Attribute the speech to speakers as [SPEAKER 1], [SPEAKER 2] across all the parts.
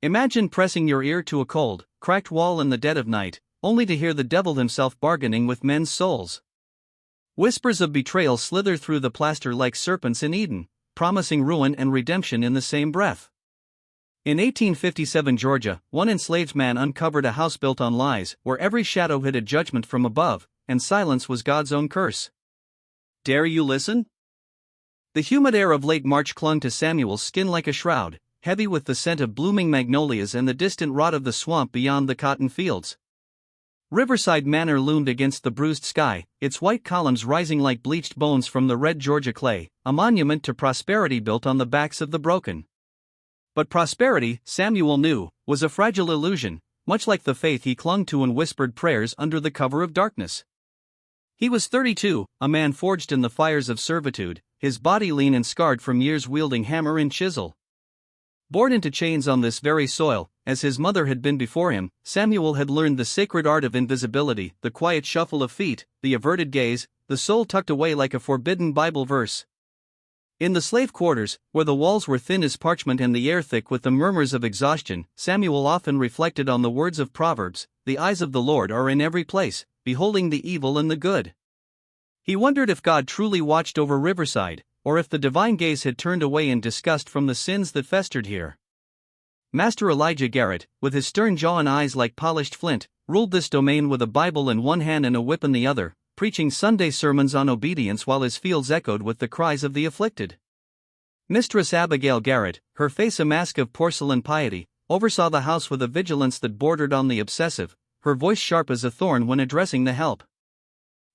[SPEAKER 1] Imagine pressing your ear to a cold, cracked wall in the dead of night, only to hear the devil himself bargaining with men's souls. Whispers of betrayal slither through the plaster like serpents in Eden, promising ruin and redemption in the same breath. In 1857 Georgia, one enslaved man uncovered a house built on lies, where every shadow hid a judgment from above, and silence was God's own curse. Dare you listen? The humid air of late March clung to Samuel's skin like a shroud, heavy with the scent of blooming magnolias and the distant rot of the swamp beyond the cotton fields. Riverside Manor loomed against the bruised sky, its white columns rising like bleached bones from the red Georgia clay, a monument to prosperity built on the backs of the broken. But prosperity, Samuel knew, was a fragile illusion, much like the faith he clung to in whispered prayers under the cover of darkness. He was 32, a man forged in the fires of servitude, his body lean and scarred from years wielding hammer and chisel. Born into chains on this very soil, as his mother had been before him, Samuel had learned the sacred art of invisibility, the quiet shuffle of feet, the averted gaze, the soul tucked away like a forbidden Bible verse. In the slave quarters, where the walls were thin as parchment and the air thick with the murmurs of exhaustion, Samuel often reflected on the words of Proverbs, "The eyes of the Lord are in every place, beholding the evil and the good." He wondered if God truly watched over Riverside, or if the divine gaze had turned away in disgust from the sins that festered here. Master Elijah Garrett, with his stern jaw and eyes like polished flint, ruled this domain with a Bible in one hand and a whip in the other, preaching Sunday sermons on obedience while his fields echoed with the cries of the afflicted. Mistress Abigail Garrett, her face a mask of porcelain piety, oversaw the house with a vigilance that bordered on the obsessive, her voice sharp as a thorn when addressing the help.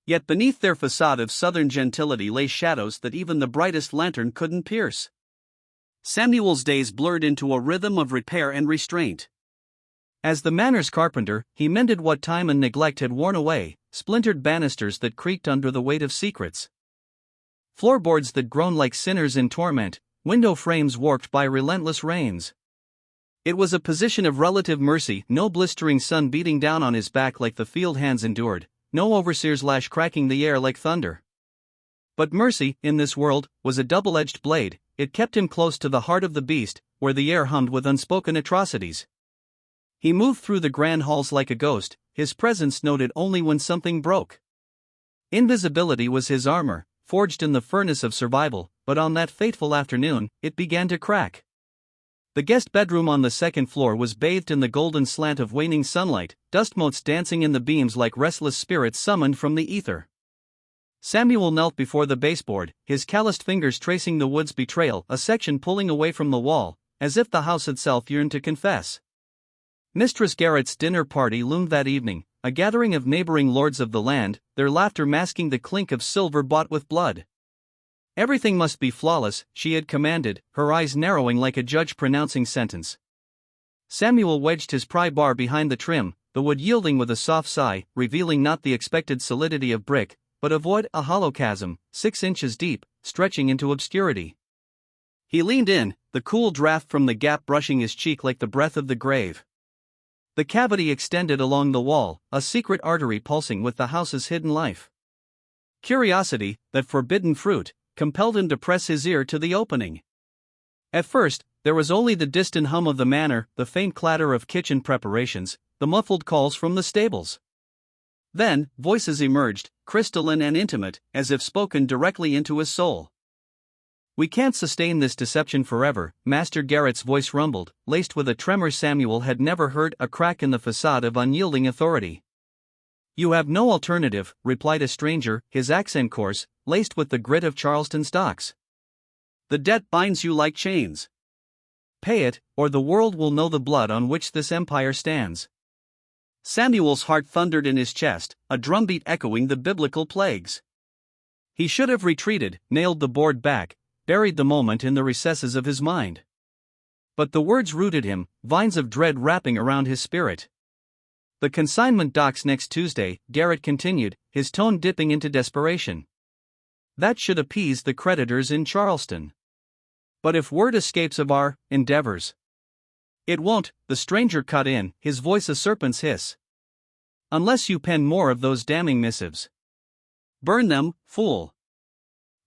[SPEAKER 1] Yet beneath their facade of southern gentility lay shadows that even the brightest lantern couldn't pierce. Samuel's days blurred into a rhythm of repair and restraint. As the manor's carpenter, he mended what time and neglect had worn away, splintered banisters that creaked under the weight of secrets, floorboards that groaned like sinners in torment, window frames warped by relentless rains. It was a position of relative mercy, no blistering sun beating down on his back like the field hands endured, no overseer's lash cracking the air like thunder. But mercy, in this world, was a double-edged blade. It kept him close to the heart of the beast, where the air hummed with unspoken atrocities. He moved through the grand halls like a ghost, his presence noted only when something broke. Invisibility was his armor, forged in the furnace of survival, but on that fateful afternoon, it began to crack. The guest bedroom on the second floor was bathed in the golden slant of waning sunlight, dust motes dancing in the beams like restless spirits summoned from the ether. Samuel knelt before the baseboard, his calloused fingers tracing the wood's betrayal, a section pulling away from the wall, as if the house itself yearned to confess. Mistress Garrett's dinner party loomed that evening, a gathering of neighboring lords of the land, their laughter masking the clink of silver bought with blood. Everything must be flawless, she had commanded, her eyes narrowing like a judge pronouncing sentence. Samuel wedged his pry bar behind the trim, the wood yielding with a soft sigh, revealing not the expected solidity of brick, but of wood, a hollow chasm, 6 inches deep, stretching into obscurity. He leaned in, the cool draft from the gap brushing his cheek like the breath of the grave. The cavity extended along the wall, a secret artery pulsing with the house's hidden life. Curiosity, that forbidden fruit, compelled him to press his ear to the opening. At first, there was only the distant hum of the manor, the faint clatter of kitchen preparations, the muffled calls from the stables. Then, voices emerged, crystalline and intimate, as if spoken directly into his soul. "We can't sustain this deception forever," Master Garrett's voice rumbled, laced with a tremor Samuel had never heard, a crack in the facade of unyielding authority. "You have no alternative," replied a stranger, his accent coarse, laced with the grit of Charleston's docks. "The debt binds you like chains. Pay it, or the world will know the blood on which this empire stands." Samuel's heart thundered in his chest, a drumbeat echoing the biblical plagues. He should have retreated, nailed the board back, buried the moment in the recesses of his mind. But the words rooted him, vines of dread wrapping around his spirit. "The consignment docks next Tuesday," Garrett continued, his tone dipping into desperation. "That should appease the creditors in Charleston. But if word escapes of our endeavors—" "It won't," the stranger cut in, his voice a serpent's hiss. "Unless you pen more of those damning missives. Burn them, fool."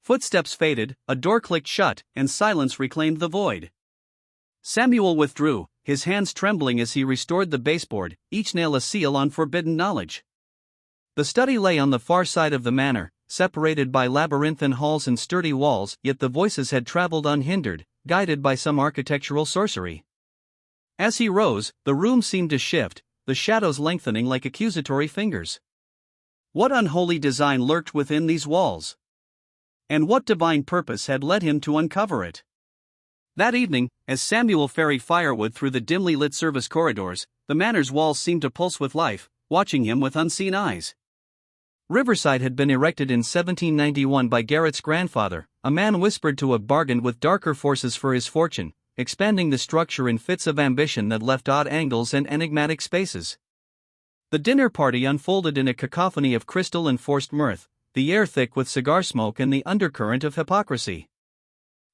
[SPEAKER 1] Footsteps faded, a door clicked shut, and silence reclaimed the void. Samuel withdrew, his hands trembling as he restored the baseboard, each nail a seal on forbidden knowledge. The study lay on the far side of the manor, separated by labyrinthine halls and sturdy walls, yet the voices had traveled unhindered, guided by some architectural sorcery. As he rose, the room seemed to shift, the shadows lengthening like accusatory fingers. What unholy design lurked within these walls? And what divine purpose had led him to uncover it? That evening, as Samuel ferried firewood through the dimly lit service corridors, the manor's walls seemed to pulse with life, watching him with unseen eyes. Riverside had been erected in 1791 by Garrett's grandfather, a man whispered to have bargained with darker forces for his fortune, expanding the structure in fits of ambition that left odd angles and enigmatic spaces. The dinner party unfolded in a cacophony of crystal and forced mirth, the air thick with cigar smoke and the undercurrent of hypocrisy.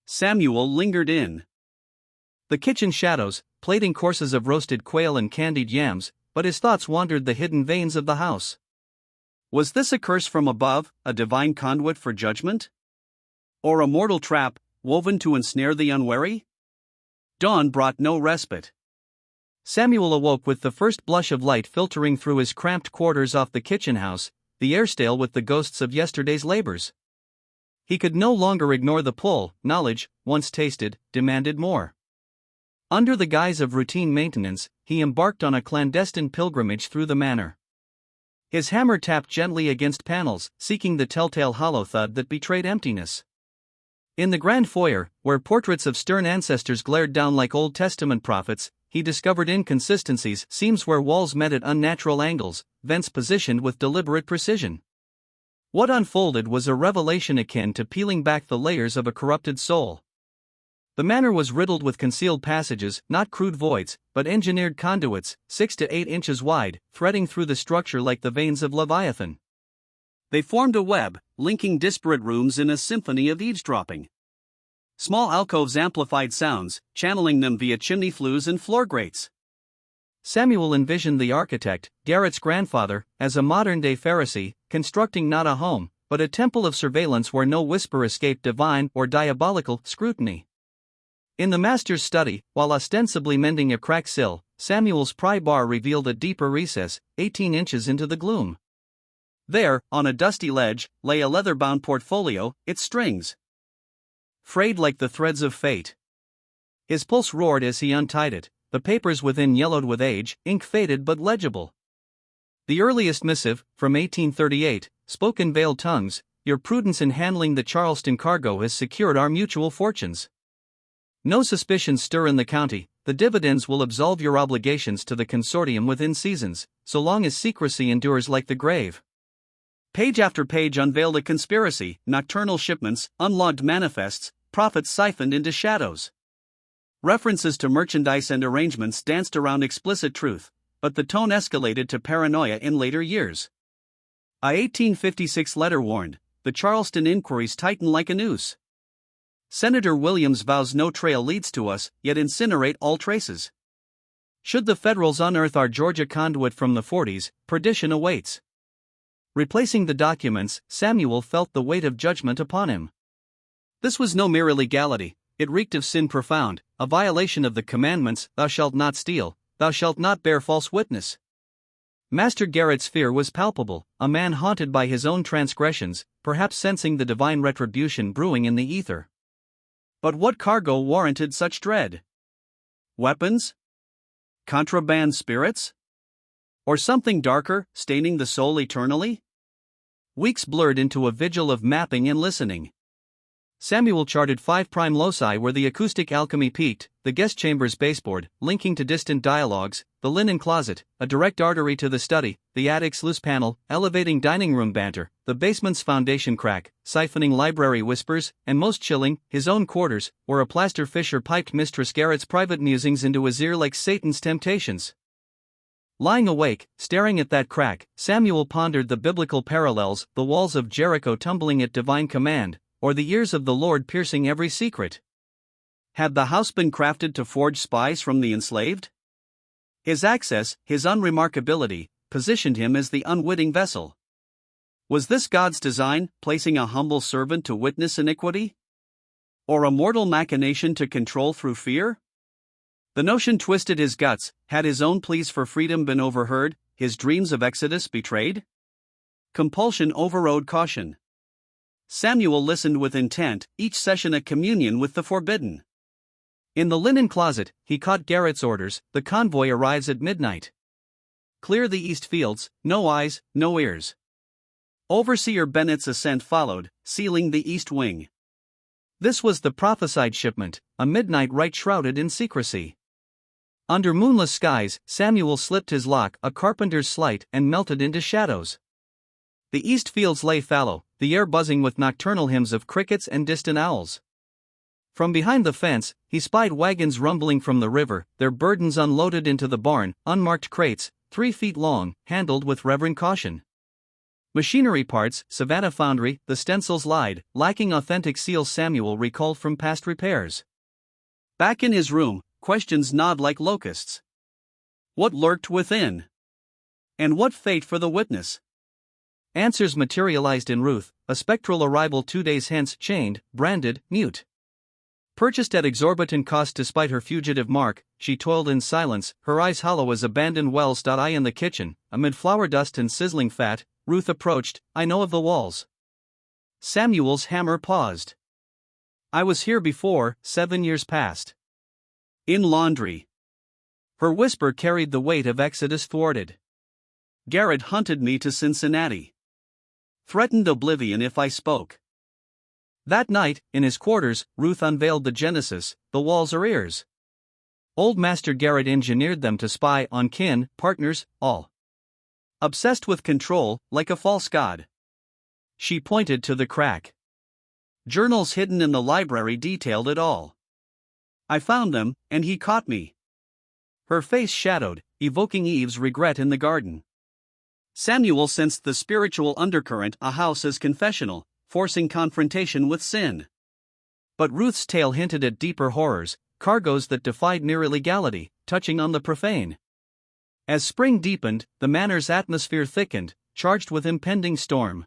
[SPEAKER 1] Samuel lingered in the kitchen shadows, plating courses of roasted quail and candied yams, but his thoughts wandered the hidden veins of the house. Was this a curse from above, a divine conduit for judgment? Or a mortal trap, woven to ensnare the unwary? Dawn brought no respite. Samuel awoke with the first blush of light filtering through his cramped quarters off the kitchen house, the air stale with the ghosts of yesterday's labors. He could no longer ignore the pull. Knowledge, once tasted, demanded more. Under the guise of routine maintenance, he embarked on a clandestine pilgrimage through the manor. His hammer tapped gently against panels, seeking the telltale hollow thud that betrayed emptiness. In the grand foyer, where portraits of stern ancestors glared down like Old Testament prophets, he discovered inconsistencies, seams where walls met at unnatural angles, vents positioned with deliberate precision. What unfolded was a revelation akin to peeling back the layers of a corrupted soul. The manor was riddled with concealed passages, not crude voids, but engineered conduits, 6 to 8 inches wide, threading through the structure like the veins of Leviathan. They formed a web, linking disparate rooms in a symphony of eavesdropping. Small alcoves amplified sounds, channeling them via chimney flues and floor grates. Samuel envisioned the architect, Garrett's grandfather, as a modern-day Pharisee, constructing not a home, but a temple of surveillance where no whisper escaped divine or diabolical scrutiny. In the master's study, while ostensibly mending a cracked sill, Samuel's pry bar revealed a deeper recess, 18 inches into the gloom. There, on a dusty ledge, lay a leather-bound portfolio, its strings frayed like the threads of fate. His pulse roared as he untied it, the papers within yellowed with age, ink faded but legible. The earliest missive, from 1838, spoke in veiled tongues, "Your prudence in handling the Charleston cargo has secured our mutual fortunes. No suspicions stir in the county, the dividends will absolve your obligations to the consortium within seasons, so long as secrecy endures like the grave." Page after page unveiled a conspiracy, nocturnal shipments, unlogged manifests, profits siphoned into shadows. References to merchandise and arrangements danced around explicit truth, but the tone escalated to paranoia in later years. A 1856 letter warned, "The Charleston inquiries tighten like a noose. Senator Williams vows no trail leads to us, yet incinerate all traces. Should the Federals unearth our Georgia conduit from the 40s, perdition awaits." Replacing the documents, Samuel felt the weight of judgment upon him. This was no mere illegality, it reeked of sin profound, a violation of the commandments, "Thou shalt not steal, thou shalt not bear false witness." Master Garrett's fear was palpable, a man haunted by his own transgressions, perhaps sensing the divine retribution brewing in the ether. But what cargo warranted such dread? Weapons? Contraband spirits? Or something darker, staining the soul eternally? Weeks blurred into a vigil of mapping and listening. Samuel charted 5 prime loci where the acoustic alchemy peaked: the guest chamber's baseboard, linking to distant dialogues, the linen closet, a direct artery to the study, the attic's loose panel, elevating dining room banter, the basement's foundation crack, siphoning library whispers, and most chilling, his own quarters, where a plaster fisher piped Mistress Garrett's private musings into his ear like Satan's temptations. Lying awake, staring at that crack, Samuel pondered the biblical parallels, the walls of Jericho tumbling at divine command, or the ears of the Lord piercing every secret. Had the house been crafted to forge spies from the enslaved? His access, his unremarkability, positioned him as the unwitting vessel. Was this God's design, placing a humble servant to witness iniquity? Or a mortal machination to control through fear? The notion twisted his guts. Had his own pleas for freedom been overheard, his dreams of exodus betrayed? Compulsion overrode caution. Samuel listened with intent, each session a communion with the forbidden. In the linen closet, he caught Garrett's orders. The convoy arrives at midnight. Clear the east fields, no eyes, no ears. Overseer Bennett's assent followed, sealing the east wing. This was the prophesied shipment, a midnight rite shrouded in secrecy. Under moonless skies, Samuel slipped his lock, a carpenter's sleight, and melted into shadows. The east fields lay fallow, the air buzzing with nocturnal hymns of crickets and distant owls. From behind the fence, he spied wagons rumbling from the river, their burdens unloaded into the barn, unmarked crates, 3 feet long, handled with reverent caution. Machinery parts, Savannah Foundry, the stencils lied, lacking authentic seals. Samuel recalled from past repairs. Back in his room, questions gnawed like locusts. What lurked within? And what fate for the witness? Answers materialized in Ruth, a spectral arrival 2 days hence, chained, branded, mute. Purchased at exorbitant cost despite her fugitive mark, she toiled in silence, her eyes hollow as abandoned wells. I in the kitchen, amid flour dust and sizzling fat, Ruth approached. I know of the walls. Samuel's hammer paused. I was here before, 7 years past. In laundry. Her whisper carried the weight of exodus thwarted. Garrett hunted me to Cincinnati. Threatened oblivion if I spoke. That night, in his quarters, Ruth unveiled the genesis. The walls are ears. Old Master Garrett engineered them to spy on kin, partners, all. Obsessed with control, like a false god. She pointed to the crack. Journals hidden in the library detailed it all. I found them, and he caught me. Her face shadowed, evoking Eve's regret in the garden. Samuel sensed the spiritual undercurrent, a house as confessional, forcing confrontation with sin. But Ruth's tale hinted at deeper horrors, cargoes that defied mere illegality, touching on the profane. As spring deepened, the manor's atmosphere thickened, charged with impending storm.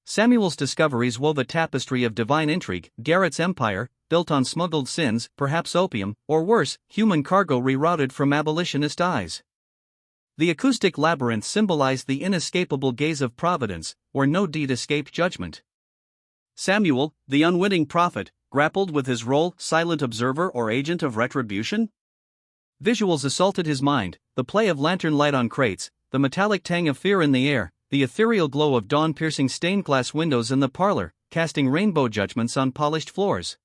[SPEAKER 1] Samuel's discoveries wove a tapestry of divine intrigue. Garrett's empire, built on smuggled sins, perhaps opium, or worse, human cargo rerouted from abolitionist eyes. The acoustic labyrinth symbolized the inescapable gaze of providence, where no deed escaped judgment. Samuel, the unwitting prophet, grappled with his role, silent observer or agent of retribution. Visuals assaulted his mind, the play of lantern light on crates, the metallic tang of fear in the air, the ethereal glow of dawn piercing stained glass windows in the parlor, casting rainbow judgments on polished floors.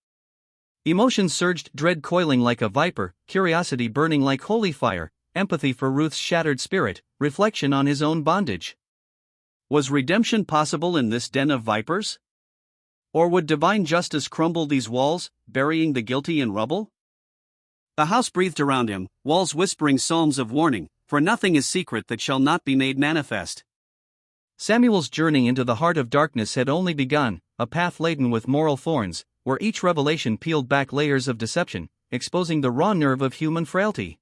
[SPEAKER 1] Emotions surged, dread coiling like a viper, curiosity burning like holy fire, empathy for Ruth's shattered spirit, reflection on his own bondage. Was redemption possible in this den of vipers? Or would divine justice crumble these walls, burying the guilty in rubble? The house breathed around him, walls whispering psalms of warning, for nothing is secret that shall not be made manifest. Samuel's journey into the heart of darkness had only begun, a path laden with moral thorns, where each revelation peeled back layers of deception, exposing the raw nerve of human frailty.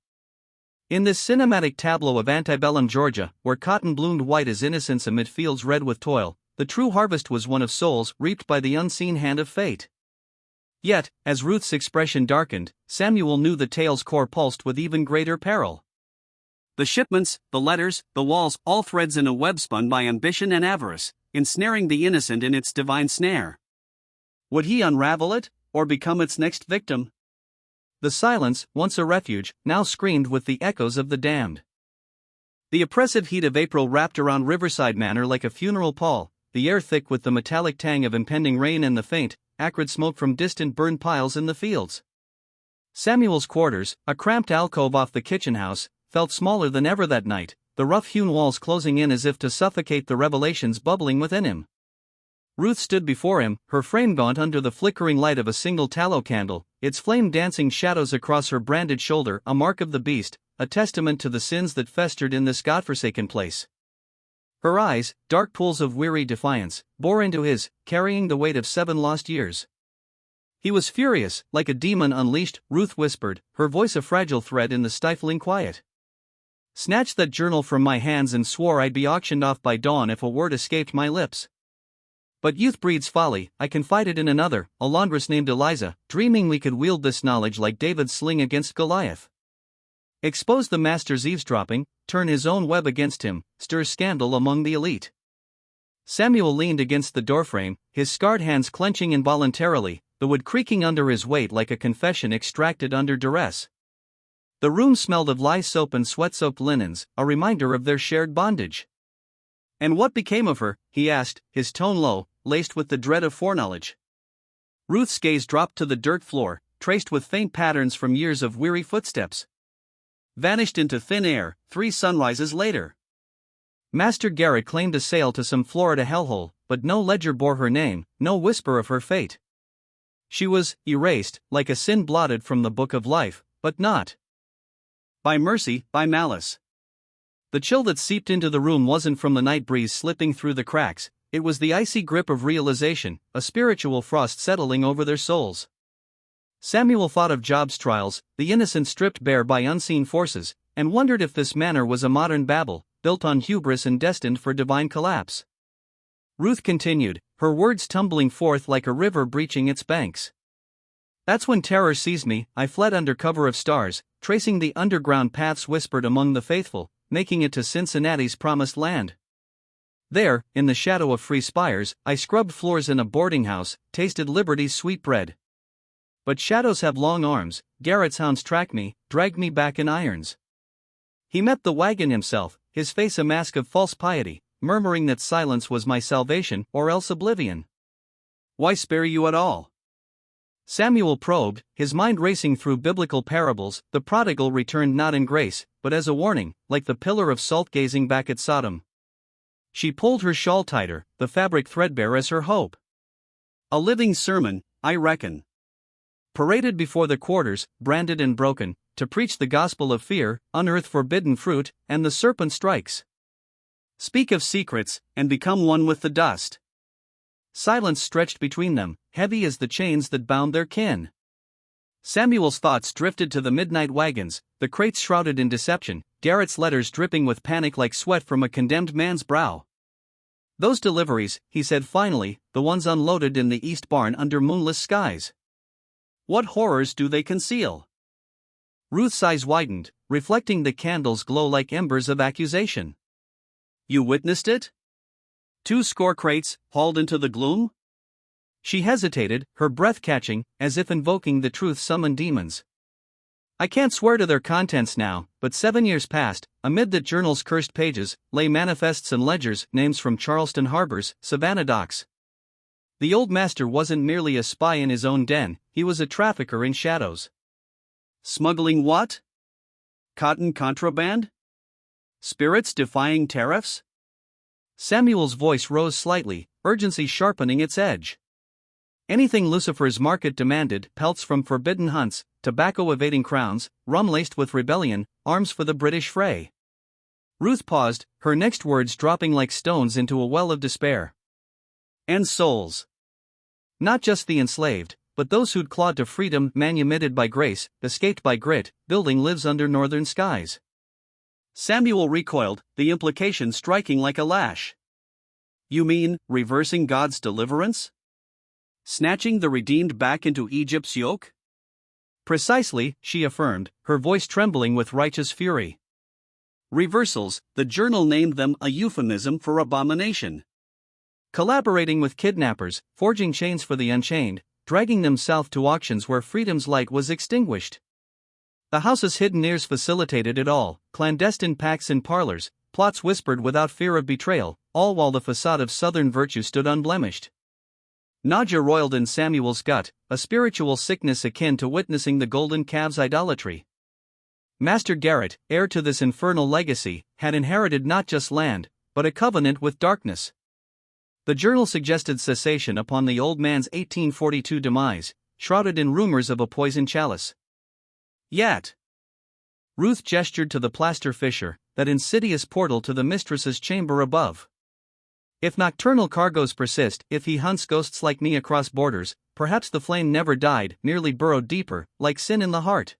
[SPEAKER 1] In this cinematic tableau of antebellum Georgia, where cotton bloomed white as innocence amid fields red with toil, the true harvest was one of souls reaped by the unseen hand of fate. Yet, as Ruth's expression darkened, Samuel knew the tale's core pulsed with even greater peril. The shipments, the letters, the walls, all threads in a web spun by ambition and avarice, ensnaring the innocent in its divine snare. Would he unravel it, or become its next victim? The silence, once a refuge, now screamed with the echoes of the damned. The oppressive heat of April wrapped around Riverside Manor like a funeral pall, the air thick with the metallic tang of impending rain and the faint, acrid smoke from distant burned piles in the fields. Samuel's quarters, a cramped alcove off the kitchen house, felt smaller than ever that night, the rough-hewn walls closing in as if to suffocate the revelations bubbling within him. Ruth stood before him, her frame gaunt under the flickering light of a single tallow candle, its flame dancing shadows across her branded shoulder, a mark of the beast, a testament to the sins that festered in this godforsaken place. Her eyes, dark pools of weary defiance, bore into his, carrying the weight of 7 lost years. He was furious, like a demon unleashed, Ruth whispered, her voice a fragile thread in the stifling quiet. Snatched that journal from my hands and swore I'd be auctioned off by dawn if a word escaped my lips. But youth breeds folly. I confided in another, a laundress named Eliza, dreaming we could wield this knowledge like David's sling against Goliath. Expose the master's eavesdropping, turn his own web against him, stir scandal among the elite. Samuel leaned against the doorframe, his scarred hands clenching involuntarily, the wood creaking under his weight like a confession extracted under duress. The room smelled of lye soap and sweat-soaked linens, a reminder of their shared bondage. "And what became of her?" he asked, his tone low, laced with the dread of foreknowledge. Ruth's gaze dropped to the dirt floor, traced with faint patterns from years of weary footsteps. "Vanished into thin air, 3 sunrises later." Master Garrett claimed a sail to some Florida hellhole, but no ledger bore her name, no whisper of her fate. She was erased, like a sin blotted from the book of life, but not by mercy, by malice. The chill that seeped into the room wasn't from the night breeze slipping through the cracks, it was the icy grip of realization, a spiritual frost settling over their souls. Samuel thought of Job's trials, the innocent stripped bare by unseen forces, and wondered if this manor was a modern Babel, built on hubris and destined for divine collapse. Ruth continued, her words tumbling forth like a river breaching its banks. "That's when terror seized me. I fled under cover of stars, tracing the underground paths whispered among the faithful, making it to Cincinnati's promised land. There, in the shadow of free spires, I scrubbed floors in a boarding house, tasted liberty's sweet bread. But shadows have long arms, Garrett's hounds track me, dragged me back in irons." He met the wagon himself, his face a mask of false piety, murmuring that silence was my salvation or else oblivion. "Why spare you at all?" Samuel probed, his mind racing through biblical parables. The prodigal returned not in grace, but as a warning, like the pillar of salt gazing back at Sodom. She pulled her shawl tighter, the fabric threadbare as her hope. "A living sermon, I reckon. Paraded before the quarters, branded and broken, to preach the gospel of fear, unearth forbidden fruit, and the serpent strikes. Speak of secrets, and become one with the dust." Silence stretched between them, heavy as the chains that bound their kin. Samuel's thoughts drifted to the midnight wagons, the crates shrouded in deception, Garrett's letters dripping with panic like sweat from a condemned man's brow. "Those deliveries," he said finally, "the ones unloaded in the east barn under moonless skies. What horrors do they conceal?" Ruth's eyes widened, reflecting the candles' glow like embers of accusation. "You witnessed it? 20 crates, hauled into the gloom?" She hesitated, her breath catching, as if invoking the truth-summoned demons. "I can't swear to their contents now, but 7 years past, amid the journal's cursed pages, lay manifests and ledgers, names from Charleston harbors, Savannah docks. The old master wasn't merely a spy in his own den, he was a trafficker in shadows." "Smuggling what? Cotton contraband? Spirits defying tariffs?" Samuel's voice rose slightly, urgency sharpening its edge. "Anything Lucifer's market demanded, pelts from forbidden hunts, tobacco evading crowns, rum laced with rebellion, arms for the British fray." Ruth paused, her next words dropping like stones into a well of despair. "And souls. Not just the enslaved, but those who'd clawed to freedom, manumitted by grace, escaped by grit, building lives under northern skies." Samuel recoiled, the implication striking like a lash. "You mean, reversing God's deliverance? Snatching the redeemed back into Egypt's yoke?" "Precisely," she affirmed, her voice trembling with righteous fury. "Reversals," the journal named them a euphemism for abomination. "Collaborating with kidnappers, forging chains for the unchained, dragging them south to auctions where freedom's light was extinguished. The house's hidden ears facilitated it all, clandestine pacts in parlors, plots whispered without fear of betrayal, all while the facade of Southern virtue stood unblemished." Nausea roiled in Samuel's gut, a spiritual sickness akin to witnessing the golden calves' idolatry. Master Garrett, heir to this infernal legacy, had inherited not just land, but a covenant with darkness. The journal suggested cessation upon the old man's 1842 demise, shrouded in rumors of a poisoned chalice. Yet, Ruth gestured to the plaster fissure, that insidious portal to the mistress's chamber above. "If nocturnal cargoes persist, if he hunts ghosts like me across borders, perhaps the flame never died, merely burrowed deeper, like sin in the heart."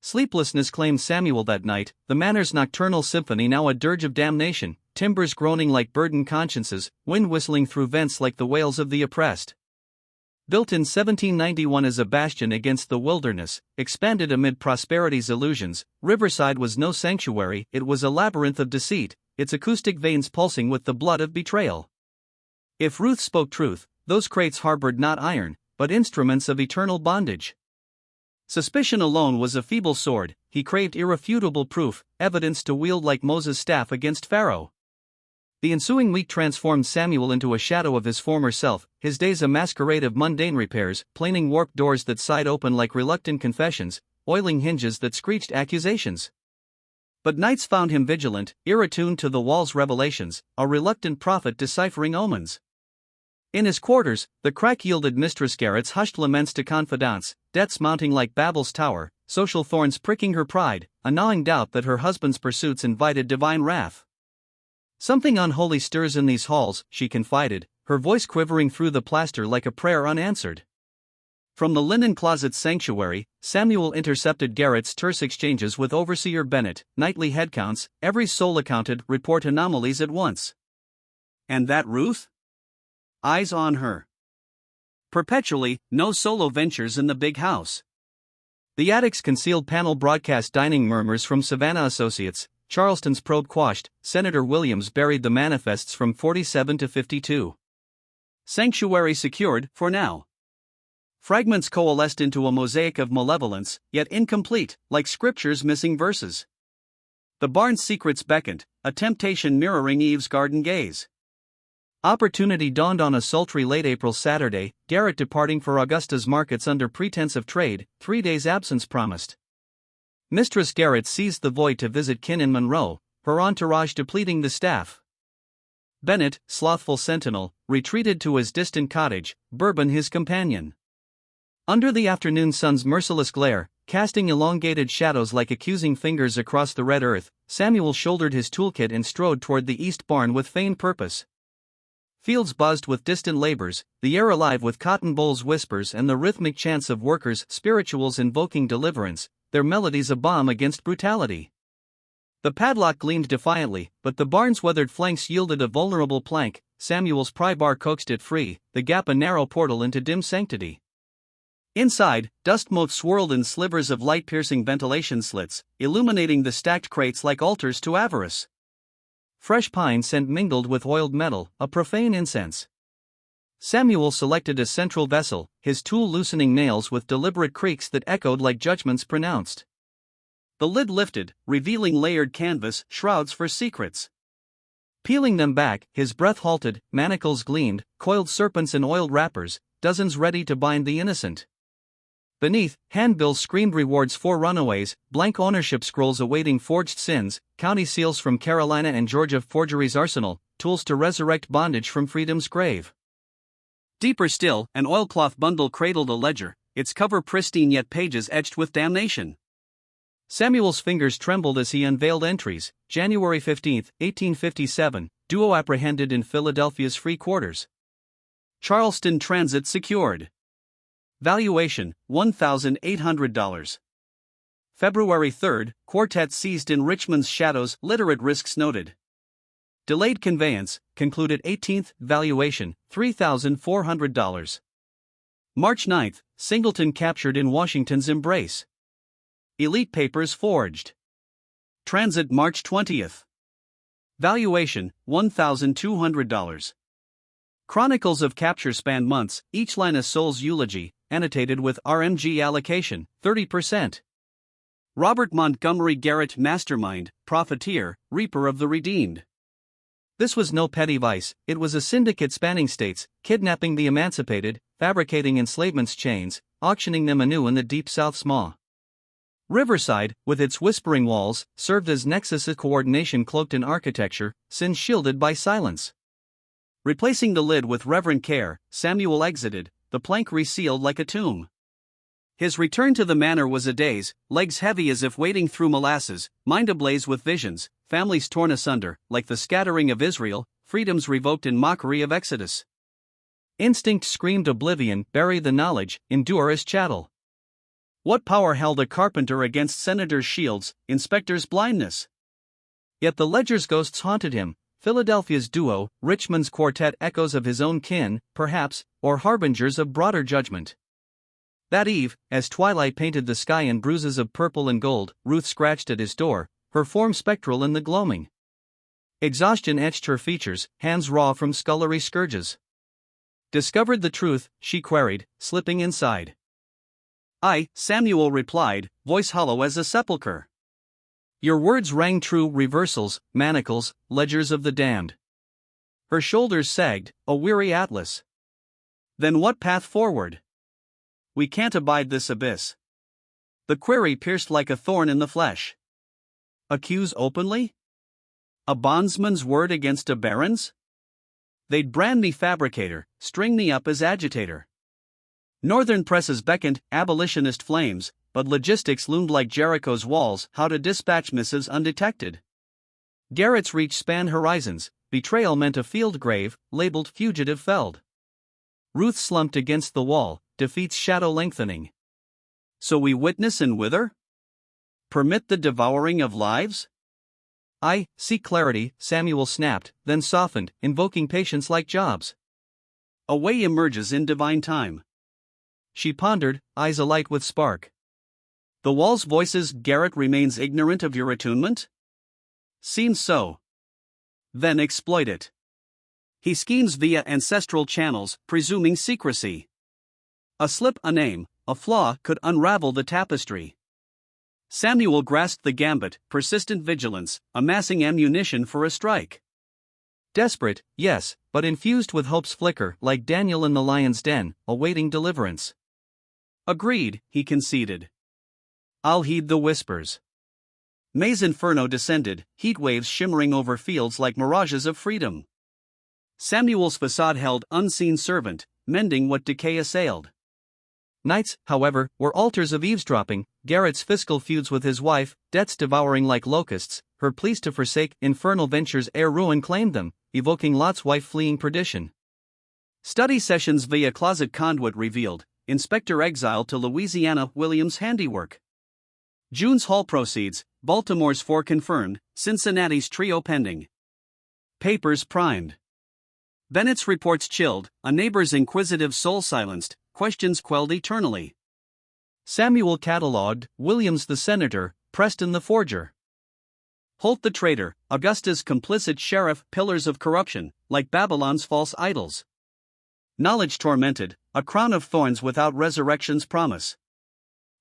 [SPEAKER 1] Sleeplessness claimed Samuel that night, the manor's nocturnal symphony now a dirge of damnation, timbers groaning like burdened consciences, wind whistling through vents like the wails of the oppressed. Built in 1791 as a bastion against the wilderness, expanded amid prosperity's illusions, Riverside was no sanctuary, it was a labyrinth of deceit, its acoustic veins pulsing with the blood of betrayal. If Ruth spoke truth, those crates harbored not iron, but instruments of eternal bondage. Suspicion alone was a feeble sword, he craved irrefutable proof, evidence to wield like Moses' staff against Pharaoh. The ensuing week transformed Samuel into a shadow of his former self, his days a masquerade of mundane repairs, planing warped doors that sighed open like reluctant confessions, oiling hinges that screeched accusations. But nights found him vigilant, ear-attuned to the wall's revelations, a reluctant prophet deciphering omens. In his quarters, the crack yielded Mistress Garrett's hushed laments to confidants, debts mounting like Babel's tower, social thorns pricking her pride, a gnawing doubt that her husband's pursuits invited divine wrath. Something unholy stirs in these halls, she confided, her voice quivering through the plaster like a prayer unanswered. From the linen closet's sanctuary, Samuel intercepted Garrett's terse exchanges with Overseer Bennett, nightly headcounts, every soul accounted, report anomalies at once. And that Ruth? Eyes on her. Perpetually, no solo ventures in the big house. The attic's concealed panel broadcast dining murmurs from Savannah Associates, Charleston's probe quashed, Senator Williams buried the manifests from 47 to 52. Sanctuary secured, for now. Fragments coalesced into a mosaic of malevolence, yet incomplete, like scripture's missing verses. The barn's secrets beckoned, a temptation mirroring Eve's garden gaze. Opportunity dawned on a sultry late April Saturday, Garrett departing for Augusta's markets under pretense of trade, 3 days' absence promised. Mistress Garrett seized the void to visit kin in Monroe, her entourage depleting the staff. Bennett, slothful sentinel, retreated to his distant cottage, Bourbon his companion. Under the afternoon sun's merciless glare, casting elongated shadows like accusing fingers across the red earth, Samuel shouldered his toolkit and strode toward the east barn with feigned purpose. Fields buzzed with distant labors, the air alive with cotton bowls whispers and the rhythmic chants of workers, spirituals invoking deliverance, their melodies a balm against brutality. The padlock gleamed defiantly, but the barn's weathered flanks yielded a vulnerable plank. Samuel's pry bar coaxed it free, the gap a narrow portal into dim sanctity. Inside, dust motes swirled in slivers of light-piercing ventilation slits, illuminating the stacked crates like altars to avarice. Fresh pine scent mingled with oiled metal, a profane incense. Samuel selected a central vessel, his tool loosening nails with deliberate creaks that echoed like judgments pronounced. The lid lifted, revealing layered canvas, shrouds for secrets. Peeling them back, his breath halted, manacles gleamed, coiled serpents in oiled wrappers, dozens ready to bind the innocent. Beneath, handbills screamed rewards for runaways, blank ownership scrolls awaiting forged sins, county seals from Carolina and Georgia, forgery's arsenal, tools to resurrect bondage from freedom's grave. Deeper still, an oilcloth bundle cradled a ledger, its cover pristine yet pages etched with damnation. Samuel's fingers trembled as he unveiled entries. January 15, 1857, duo apprehended in Philadelphia's free quarters. Charleston transit secured. Valuation, $1,800. February 3, quartet seized in Richmond's shadows, literate risks noted. Delayed conveyance, concluded 18th, valuation, $3,400. March 9, Singleton captured in Washington's embrace. Elite papers forged. Transit March 20. Valuation, $1,200. Chronicles of capture spanned months, each line a soul's eulogy, annotated with RMG allocation, 30%. Robert Montgomery Garrett, mastermind, profiteer, reaper of the redeemed. This was no petty vice, it was a syndicate spanning states, kidnapping the emancipated, fabricating enslavement's chains, auctioning them anew in the deep South's maw. Riverside, with its whispering walls, served as nexus of coordination cloaked in architecture, sin shielded by silence. Replacing the lid with reverent care, Samuel exited, the plank resealed like a tomb. His return to the manor was a daze, legs heavy as if wading through molasses, mind ablaze with visions, families torn asunder, like the scattering of Israel, freedoms revoked in mockery of Exodus. Instinct screamed oblivion, bury the knowledge, endure as chattel. What power held a carpenter against senators' shields, inspectors' blindness? Yet the ledger's ghosts haunted him, Philadelphia's duo, Richmond's quartet, echoes of his own kin, perhaps, or harbingers of broader judgment. That eve, as twilight painted the sky in bruises of purple and gold, Ruth scratched at his door, her form spectral in the gloaming. Exhaustion etched her features, hands raw from scullery scourges. "Discovered the truth?" she queried, slipping inside. "I," Samuel replied, voice hollow as a sepulchre. "Your words rang true, reversals, manacles, ledgers of the damned." Her shoulders sagged, a weary atlas. "Then what path forward? We can't abide this abyss." The query pierced like a thorn in the flesh. "Accuse openly? A bondsman's word against a baron's? They'd brand me fabricator, string me up as agitator." Northern presses beckoned, abolitionist flames, but logistics loomed like Jericho's walls. How to dispatch missives undetected? Garrett's reach spanned horizons. Betrayal meant a field grave, labeled fugitive felled. Ruth slumped against the wall, defeat's shadow lengthening. "So we witness and wither? Permit the devouring of lives?" "I seek clarity," Samuel snapped, then softened, invoking patience like Jobs. "A way emerges in divine time." She pondered, eyes alight with spark. "The wall's voices, Garrett remains ignorant of your attunement?" "Seems so." "Then exploit it." "He schemes via ancestral channels, presuming secrecy. A slip, a name, a flaw could unravel the tapestry." Samuel grasped the gambit, persistent vigilance, amassing ammunition for a strike. Desperate, yes, but infused with hope's flicker, like Daniel in the lion's den, awaiting deliverance. "Agreed," he conceded. "I'll heed the whispers." May's inferno descended, heat waves shimmering over fields like mirages of freedom. Samuel's facade held unseen servant, mending what decay assailed. Nights, however, were altars of eavesdropping, Garrett's fiscal feuds with his wife, debts devouring like locusts, her pleas to forsake infernal ventures ere ruin claimed them, evoking Lot's wife fleeing perdition. Study sessions via closet conduit revealed, Inspector exiled to Louisiana, Williams' handiwork. June's haul proceeds, Baltimore's 4 confirmed, Cincinnati's trio pending. Papers primed. Bennett's reports chilled, a neighbor's inquisitive soul silenced, questions quelled eternally. Samuel catalogued, Williams the senator, Preston the forger. Holt the traitor, Augusta's complicit sheriff, pillars of corruption, like Babylon's false idols. Knowledge tormented, a crown of thorns without resurrection's promise.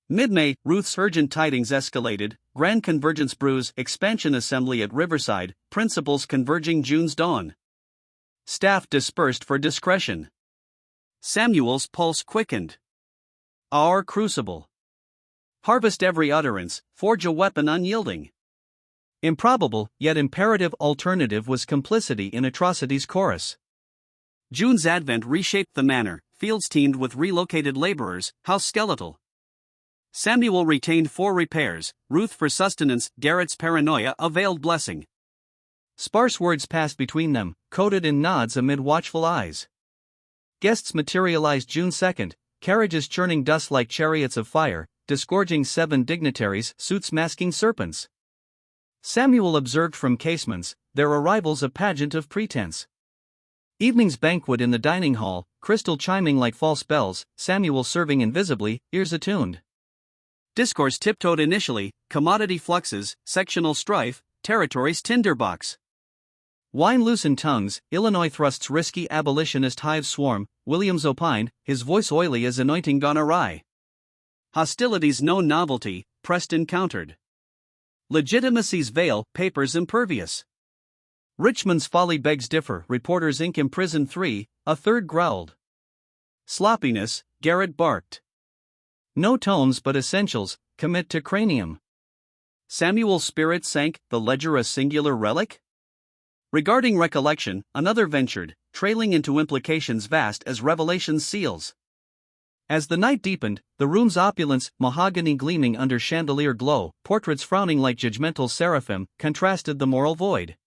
[SPEAKER 1] Mid-May, Ruth's urgent tidings escalated, grand convergence brews, expansion assembly at Riverside, principals converging June's dawn. Staff dispersed for discretion. Samuel's pulse quickened. Our crucible. Harvest every utterance, forge a weapon unyielding. Improbable, yet imperative alternative was complicity in atrocity's chorus. June's advent reshaped the manor, fields teemed with relocated laborers, house skeletal. Samuel retained 4 repairs, Ruth for sustenance, Garrett's paranoia a veiled blessing. Sparse words passed between them, coded in nods amid watchful eyes. Guests materialized June 2nd, carriages churning dust like chariots of fire, disgorging 7 dignitaries, suits masking serpents. Samuel observed from casements, their arrivals a pageant of pretense. Evening's banquet in the dining hall, crystal chiming like false bells, Samuel serving invisibly, ears attuned. Discourse tiptoed initially, commodity fluxes, sectional strife, territory's tinderbox. Wine loosened tongues, Illinois thrusts risky abolitionist hive swarm, Williams opined, his voice oily as anointing gone awry. Hostilities no novelty, Preston countered. Legitimacy's veil, papers impervious. Richmond's folly begs differ, reporters ink imprisoned 3, a third growled. Sloppiness, Garrett barked. No tones but essentials, commit to cranium. Samuel's spirit sank, the ledger a singular relic? Regarding recollection, another ventured, trailing into implications vast as revelation's seals. As the night deepened, the room's opulence, mahogany gleaming under chandelier glow, portraits frowning like judgmental seraphim, contrasted the moral void.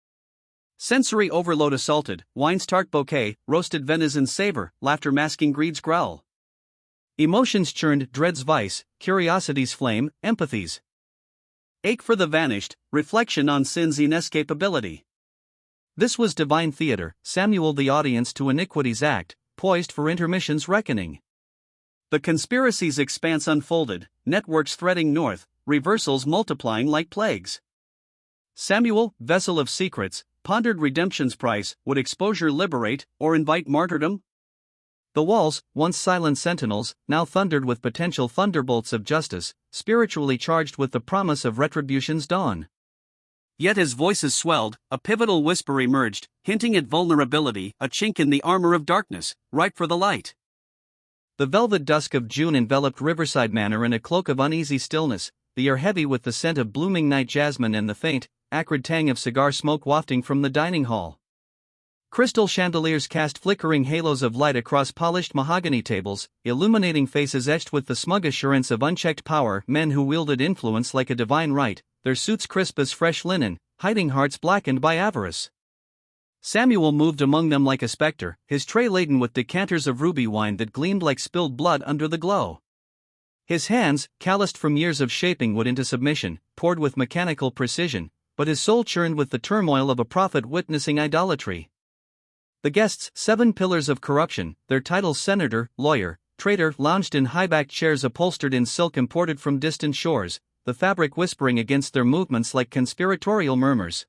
[SPEAKER 1] Sensory overload assaulted, wine's tart bouquet, roasted venison savor, laughter masking greed's growl. Emotions churned, dread's vice, curiosity's flame, empathy's ache for the vanished, reflection on sin's inescapability. This was divine theater, Samuel the audience to iniquity's act, poised for intermission's reckoning. The conspiracy's expanse unfolded, networks threading north, reversals multiplying like plagues. Samuel, vessel of secrets, pondered redemption's price: would exposure liberate, or invite martyrdom? The walls, once silent sentinels, now thundered with potential thunderbolts of justice, spiritually charged with the promise of retribution's dawn. Yet as voices swelled, a pivotal whisper emerged, hinting at vulnerability, a chink in the armor of darkness, ripe for the light. The velvet dusk of June enveloped Riverside Manor in a cloak of uneasy stillness, the air heavy with the scent of blooming night jasmine and the faint, acrid tang of cigar smoke wafting from the dining hall. Crystal chandeliers cast flickering halos of light across polished mahogany tables, illuminating faces etched with the smug assurance of unchecked power, men who wielded influence like a divine right, their suits crisp as fresh linen, hiding hearts blackened by avarice. Samuel moved among them like a specter, his tray laden with decanters of ruby wine that gleamed like spilled blood under the glow. His hands, calloused from years of shaping wood into submission, poured with mechanical precision, but his soul churned with the turmoil of a prophet witnessing idolatry. The guests, 7 pillars of corruption, their titles senator, lawyer, traitor, lounged in high-backed chairs upholstered in silk imported from distant shores, the fabric whispering against their movements like conspiratorial murmurs.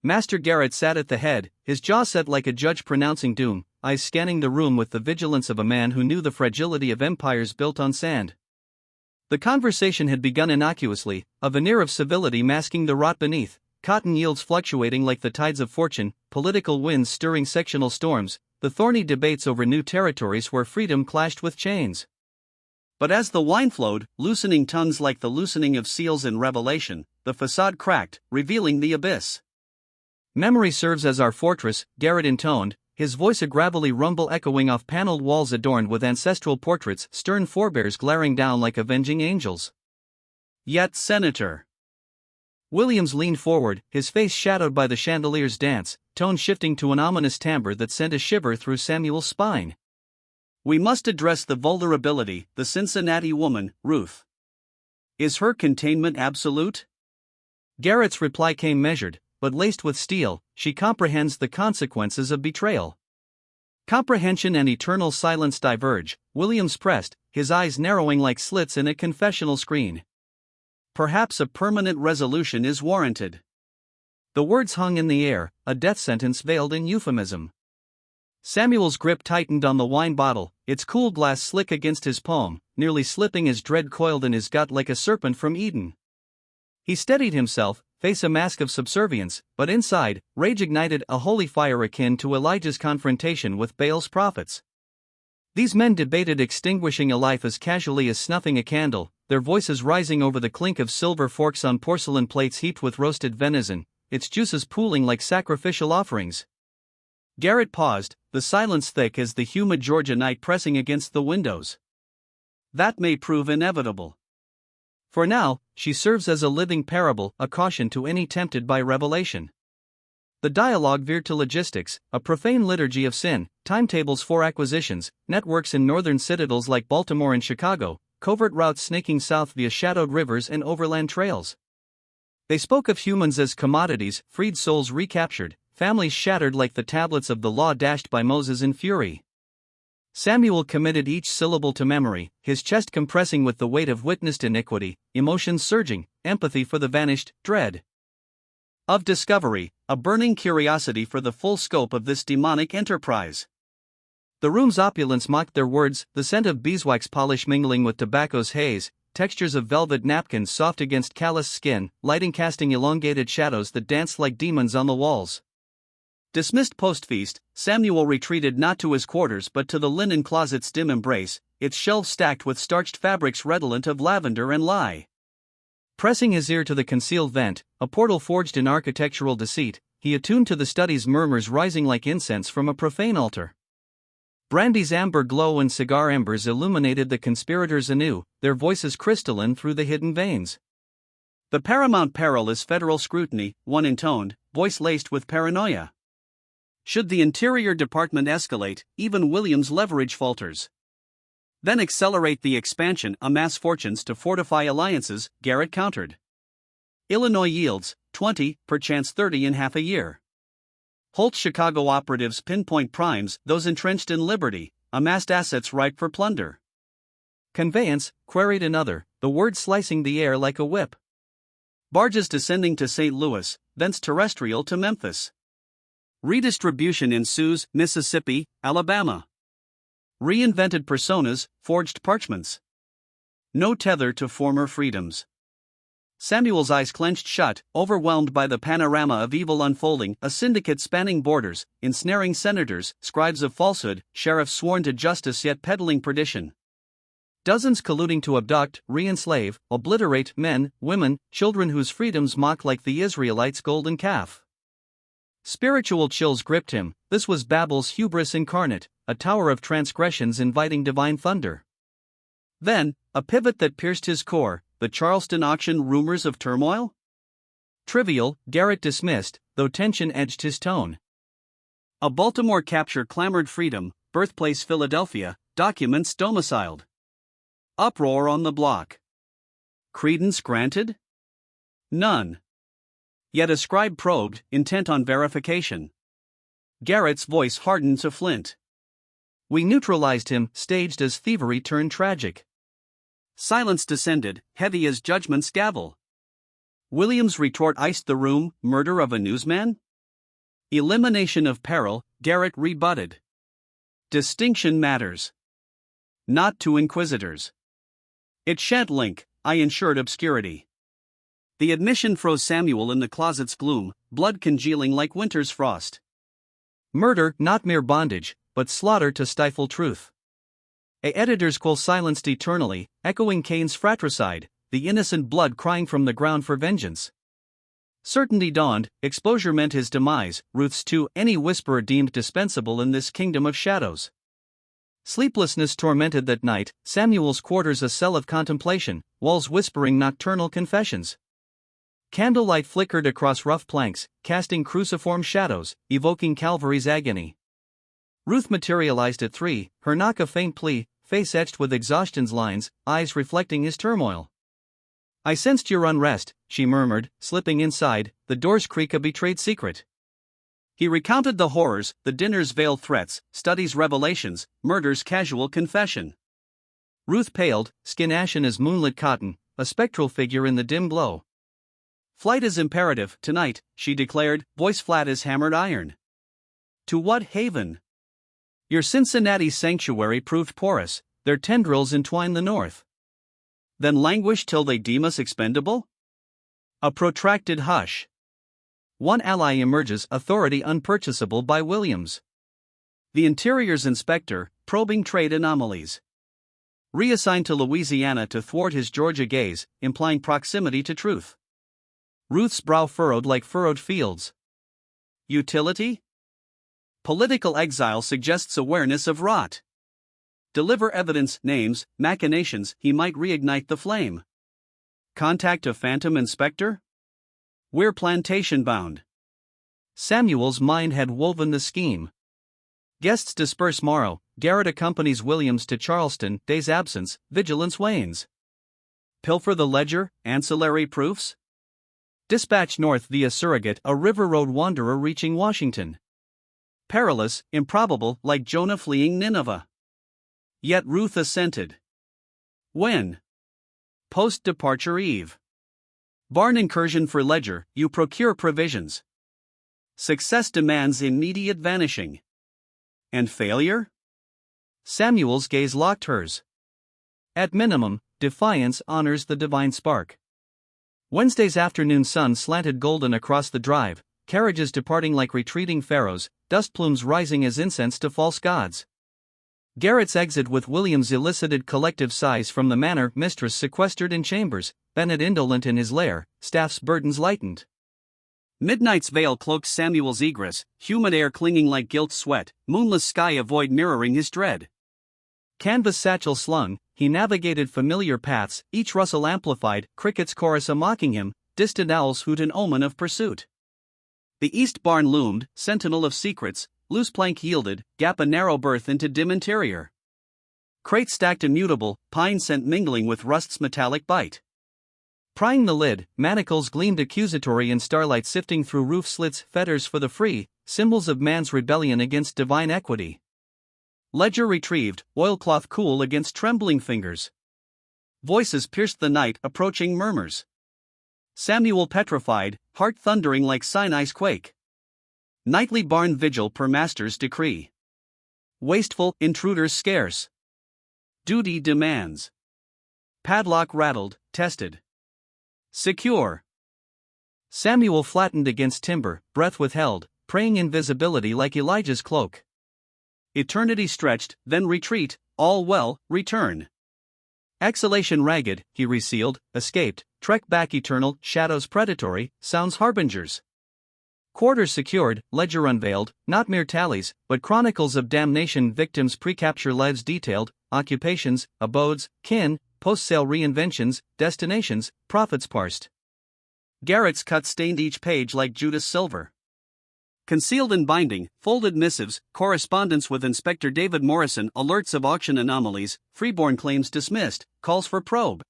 [SPEAKER 1] Master Garrett sat at the head, his jaw set like a judge pronouncing doom, eyes scanning the room with the vigilance of a man who knew the fragility of empires built on sand. The conversation had begun innocuously, a veneer of civility masking the rot beneath, cotton yields fluctuating like the tides of fortune, political winds stirring sectional storms, the thorny debates over new territories where freedom clashed with chains. But as the wine flowed, loosening tongues like the loosening of seals in Revelation, the facade cracked, revealing the abyss. Memory serves as our fortress, Garrett intoned, his voice a gravelly rumble echoing off paneled walls adorned with ancestral portraits, stern forebears glaring down like avenging angels. Yet, Senator. Williams leaned forward, his face shadowed by the chandelier's dance, tone shifting to an ominous timbre that sent a shiver through Samuel's spine. We must address the vulnerability, the Cincinnati woman, Ruth. Is her containment absolute? Garrett's reply came measured, but laced with steel. She comprehends the consequences of betrayal. Comprehension and eternal silence diverge, Williams pressed, his eyes narrowing like slits in a confessional screen. Perhaps a permanent resolution is warranted. The words hung in the air, a death sentence veiled in euphemism. Samuel's grip tightened on the wine bottle, its cool glass slick against his palm, nearly slipping as dread coiled in his gut like a serpent from Eden. He steadied himself, face a mask of subservience, but inside, rage ignited a holy fire akin to Elijah's confrontation with Baal's prophets. These men debated extinguishing a life as casually as snuffing a candle, their voices rising over the clink of silver forks on porcelain plates heaped with roasted venison, its juices pooling like sacrificial offerings. Garrett paused, the silence thick as the humid Georgia night pressing against the windows. That may prove inevitable. For now, she serves as a living parable, a caution to any tempted by revelation. The dialogue veered to logistics, a profane liturgy of sin, timetables for acquisitions, networks in northern citadels like Baltimore and Chicago, covert routes snaking south via shadowed rivers and overland trails. They spoke of humans as commodities, freed souls recaptured, families shattered like the tablets of the law dashed by Moses in fury. Samuel committed each syllable to memory, his chest compressing with the weight of witnessed iniquity, emotions surging, empathy for the vanished, dread of discovery, a burning curiosity for the full scope of this demonic enterprise. The room's opulence mocked their words, the scent of beeswax polish mingling with tobacco's haze, textures of velvet napkins soft against calloused skin, lighting casting elongated shadows that danced like demons on the walls. Dismissed post-feast, Samuel retreated not to his quarters but to the linen closet's dim embrace, its shelves stacked with starched fabrics redolent of lavender and lye. Pressing his ear to the concealed vent, a portal forged in architectural deceit, he attuned to the study's murmurs rising like incense from a profane altar. Brandy's amber glow and cigar embers illuminated the conspirators anew, their voices crystalline through the hidden veins. The paramount peril is federal scrutiny, one intoned, voice laced with paranoia. Should the Interior Department escalate, even Williams' leverage falters. Then accelerate the expansion, amass fortunes to fortify alliances, Garrett countered. Illinois yields 20, perchance 30 in half a year. Holt's Chicago operatives pinpoint primes, those entrenched in liberty, amassed assets ripe for plunder. Conveyance, queried another, the word slicing the air like a whip. Barges descending to St. Louis, thence terrestrial to Memphis. Redistribution ensues, Mississippi, Alabama. Reinvented personas, forged parchments. No tether to former freedoms. Samuel's eyes clenched shut, overwhelmed by the panorama of evil unfolding, a syndicate spanning borders, ensnaring senators, scribes of falsehood, sheriffs sworn to justice yet peddling perdition. Dozens colluding to abduct, re-enslave, obliterate men, women, children whose freedoms mock like the Israelites' golden calf. Spiritual chills gripped him. This was Babel's hubris incarnate, a tower of transgressions inviting divine thunder. Then, a pivot that pierced his core, the Charleston auction rumors of turmoil? Trivial, Garrett dismissed, though tension edged his tone. A Baltimore capture clamored freedom, birthplace Philadelphia, documents domiciled. Uproar on the block. Credence granted? None. Yet a scribe probed, intent on verification. Garrett's voice hardened to flint. We neutralized him, staged as thievery turned tragic. Silence descended, heavy as judgment's gavel. Williams' retort iced the room, murder of a newsman? Elimination of peril, Garrett rebutted. Distinction matters. Not to inquisitors. It shan't link, I ensured obscurity. The admission froze Samuel in the closet's gloom, blood congealing like winter's frost. Murder, not mere bondage, but slaughter to stifle truth. A editor's quoll silenced eternally, echoing Cain's fratricide, the innocent blood crying from the ground for vengeance. Certainty dawned, exposure meant his demise, Ruth's too, any whisperer deemed dispensable in this kingdom of shadows. Sleeplessness tormented that night, Samuel's quarters a cell of contemplation, walls whispering nocturnal confessions. Candlelight flickered across rough planks, casting cruciform shadows, evoking Calvary's agony. Ruth materialized at 3, her knock a faint plea, face etched with exhaustion's lines, eyes reflecting his turmoil. I sensed your unrest, she murmured, slipping inside, the door's creak a betrayed secret. He recounted the horrors, the dinner's veiled threats, studies' revelations, murder's casual confession. Ruth paled, skin ashen as moonlit cotton, a spectral figure in the dim glow. Flight is imperative, tonight, she declared, voice flat as hammered iron. To what haven? Your Cincinnati sanctuary proved porous, their tendrils entwine the north. Then languish till they deem us expendable? A protracted hush. One ally emerges, authority unpurchasable by Williams. The Interior's inspector, probing trade anomalies. Reassigned to Louisiana to thwart his Georgia gaze, implying proximity to truth. Ruth's brow furrowed like furrowed fields. Utility? Political exile suggests awareness of rot. Deliver evidence, names, machinations, he might reignite the flame. Contact a phantom inspector? We're plantation bound. Samuel's mind had woven the scheme. Guests disperse morrow, Garrett accompanies Williams to Charleston, day's absence, vigilance wanes. Pilfer the ledger, ancillary proofs? Dispatch north via surrogate, a river road wanderer reaching Washington. Perilous, improbable, like Jonah fleeing Nineveh. Yet Ruth assented. When? Post-departure eve. Barn incursion for ledger, you procure provisions. Success demands immediate vanishing. And failure? Samuel's gaze locked hers. At minimum, defiance honors the divine spark. Wednesday's afternoon sun slanted golden across the drive, carriages departing like retreating pharaohs, dust plumes rising as incense to false gods. Garrett's exit with Williams elicited collective sighs from the manor, mistress sequestered in chambers, Bennett indolent in his lair, staff's burdens lightened. Midnight's veil cloaked Samuel's egress, humid air clinging like gilt sweat, moonless sky a void mirroring his dread. Canvas satchel slung, he navigated familiar paths, each rustle amplified, crickets chorus a mocking him, distant owls hoot an omen of pursuit. The east barn loomed, sentinel of secrets, loose plank yielded, gap a narrow berth into dim interior. Crate stacked immutable, pine scent mingling with rust's metallic bite. Prying the lid, manacles gleamed accusatory in starlight sifting through roof slits, fetters for the free, symbols of man's rebellion against divine equity. Ledger retrieved, oilcloth cool against trembling fingers. Voices pierced the night, approaching murmurs. Samuel petrified, heart thundering like Sinai's quake. Nightly barn vigil per master's decree. Wasteful, intruders scarce. Duty demands. Padlock rattled, tested. Secure. Samuel flattened against timber, breath withheld, praying invisibility like Elijah's cloak. Eternity stretched, then retreat, all well, return. Exhalation ragged, he resealed, escaped, trek back eternal, shadows predatory, sounds harbingers. Quarters secured, ledger unveiled, not mere tallies, but chronicles of damnation, victims' pre-capture lives detailed, occupations, abodes, kin, post-sale reinventions, destinations, profits parsed. Garrett's cut stained each page like Judas silver. Concealed in binding, folded missives, correspondence with Inspector David Morrison, alerts of auction anomalies, freeborn claims dismissed, calls for probe.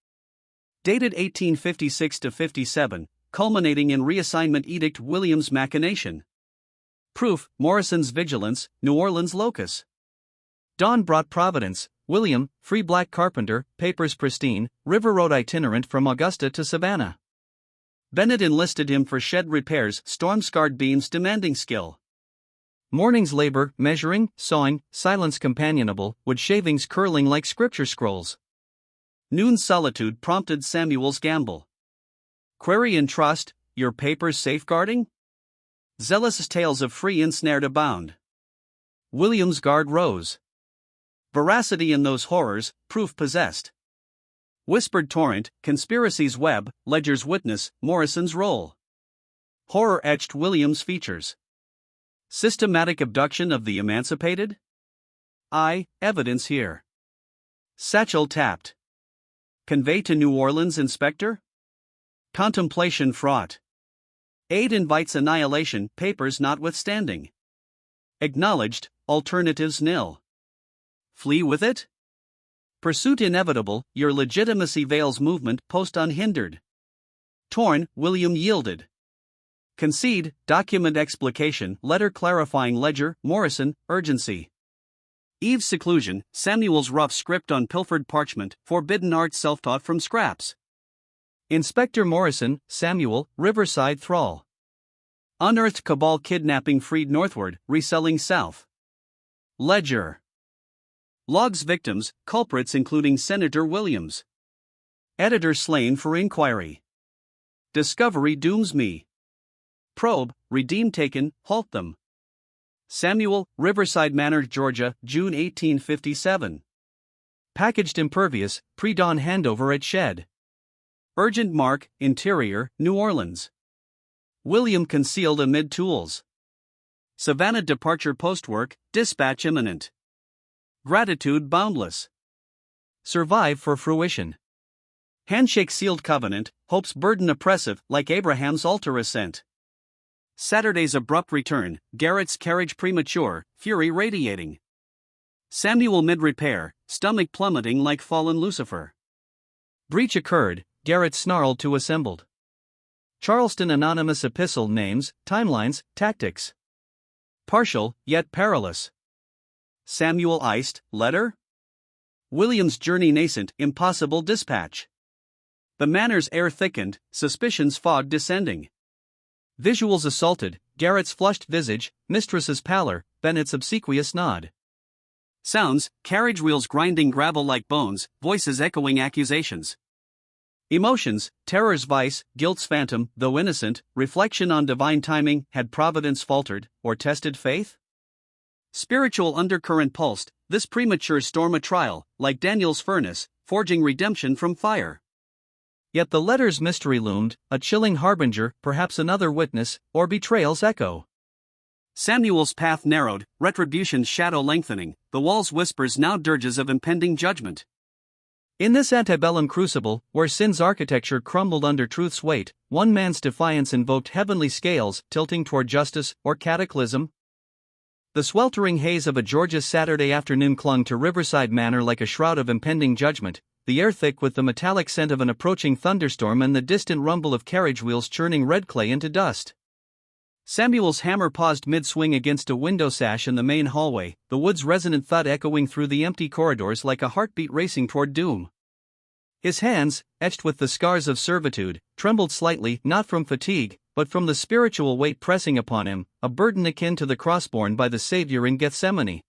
[SPEAKER 1] Dated 1856-57, culminating in reassignment edict Williams' machination. Proof, Morrison's vigilance, New Orleans locus. Dawn brought providence, William, free black carpenter, papers pristine, River Road itinerant from Augusta to Savannah. Bennett enlisted him for shed repairs, storm-scarred beams demanding skill. Morning's labor, measuring, sawing, silence companionable, wood shavings curling like scripture scrolls. Noon's solitude prompted Samuel's gamble. Query and trust, your papers safeguarding? Zealous tales of free ensnared abound. William's guard rose. Veracity in those horrors, proof possessed. Whispered torrent, conspiracy's web, ledger's witness, Morrison's role. Horror etched William's features. Systematic abduction of the emancipated? Evidence here. Satchel tapped. Convey to New Orleans inspector? Contemplation fraught. Aid invites annihilation, papers notwithstanding. Acknowledged, alternatives nil. Flee with it? Pursuit inevitable, your legitimacy veils movement, post unhindered. Torn, William yielded. Concede, document explication, letter clarifying ledger, Morrison, urgency. Eve's seclusion, Samuel's rough script on pilfered parchment, forbidden art self-taught from scraps. Inspector Morrison, Samuel, Riverside thrall. Unearthed cabal kidnapping freed northward, reselling south. Ledger. Logs victims, culprits including Senator Williams. Editor slain for inquiry. Discovery dooms me. Probe, redeem taken, halt them. Samuel, Riverside Manor, Georgia, June 1857. Packaged impervious, pre-dawn handover at shed. Urgent mark, interior, New Orleans. William concealed amid tools. Savannah departure postwork, dispatch imminent. Gratitude boundless. Survive for fruition. Handshake sealed covenant, hope's burden oppressive, like Abraham's altar ascent. Saturday's abrupt return, Garrett's carriage premature, fury radiating. Samuel mid-repair, stomach plummeting like fallen Lucifer. Breach occurred, Garrett snarled to assembled. Charleston anonymous epistle names, timelines, tactics. Partial, yet perilous. Samuel iced, letter? William's journey nascent, impossible dispatch. The manor's air thickened, suspicion's fog descending. Visuals assaulted, Garrett's flushed visage, mistress's pallor, Bennett's obsequious nod. Sounds, carriage wheels grinding gravel like bones, voices echoing accusations. Emotions, terror's vice, guilt's phantom, though innocent, reflection on divine timing, had providence faltered, or tested faith? Spiritual undercurrent pulsed, this premature storm a trial, like Daniel's furnace, forging redemption from fire. Yet the letter's mystery loomed, a chilling harbinger, perhaps another witness, or betrayal's echo. Samuel's path narrowed, retribution's shadow lengthening, the wall's whispers now dirges of impending judgment. In this antebellum crucible, where sin's architecture crumbled under truth's weight, one man's defiance invoked heavenly scales, tilting toward justice, or cataclysm. The sweltering haze of a Georgia Saturday afternoon clung to Riverside Manor like a shroud of impending judgment, the air thick with the metallic scent of an approaching thunderstorm and the distant rumble of carriage wheels churning red clay into dust. Samuel's hammer paused mid-swing against a window sash in the main hallway, the wood's resonant thud echoing through the empty corridors like a heartbeat racing toward doom. His hands, etched with the scars of servitude, trembled slightly, not from fatigue, but from the spiritual weight pressing upon him, a burden akin to the cross borne by the Savior in Gethsemane.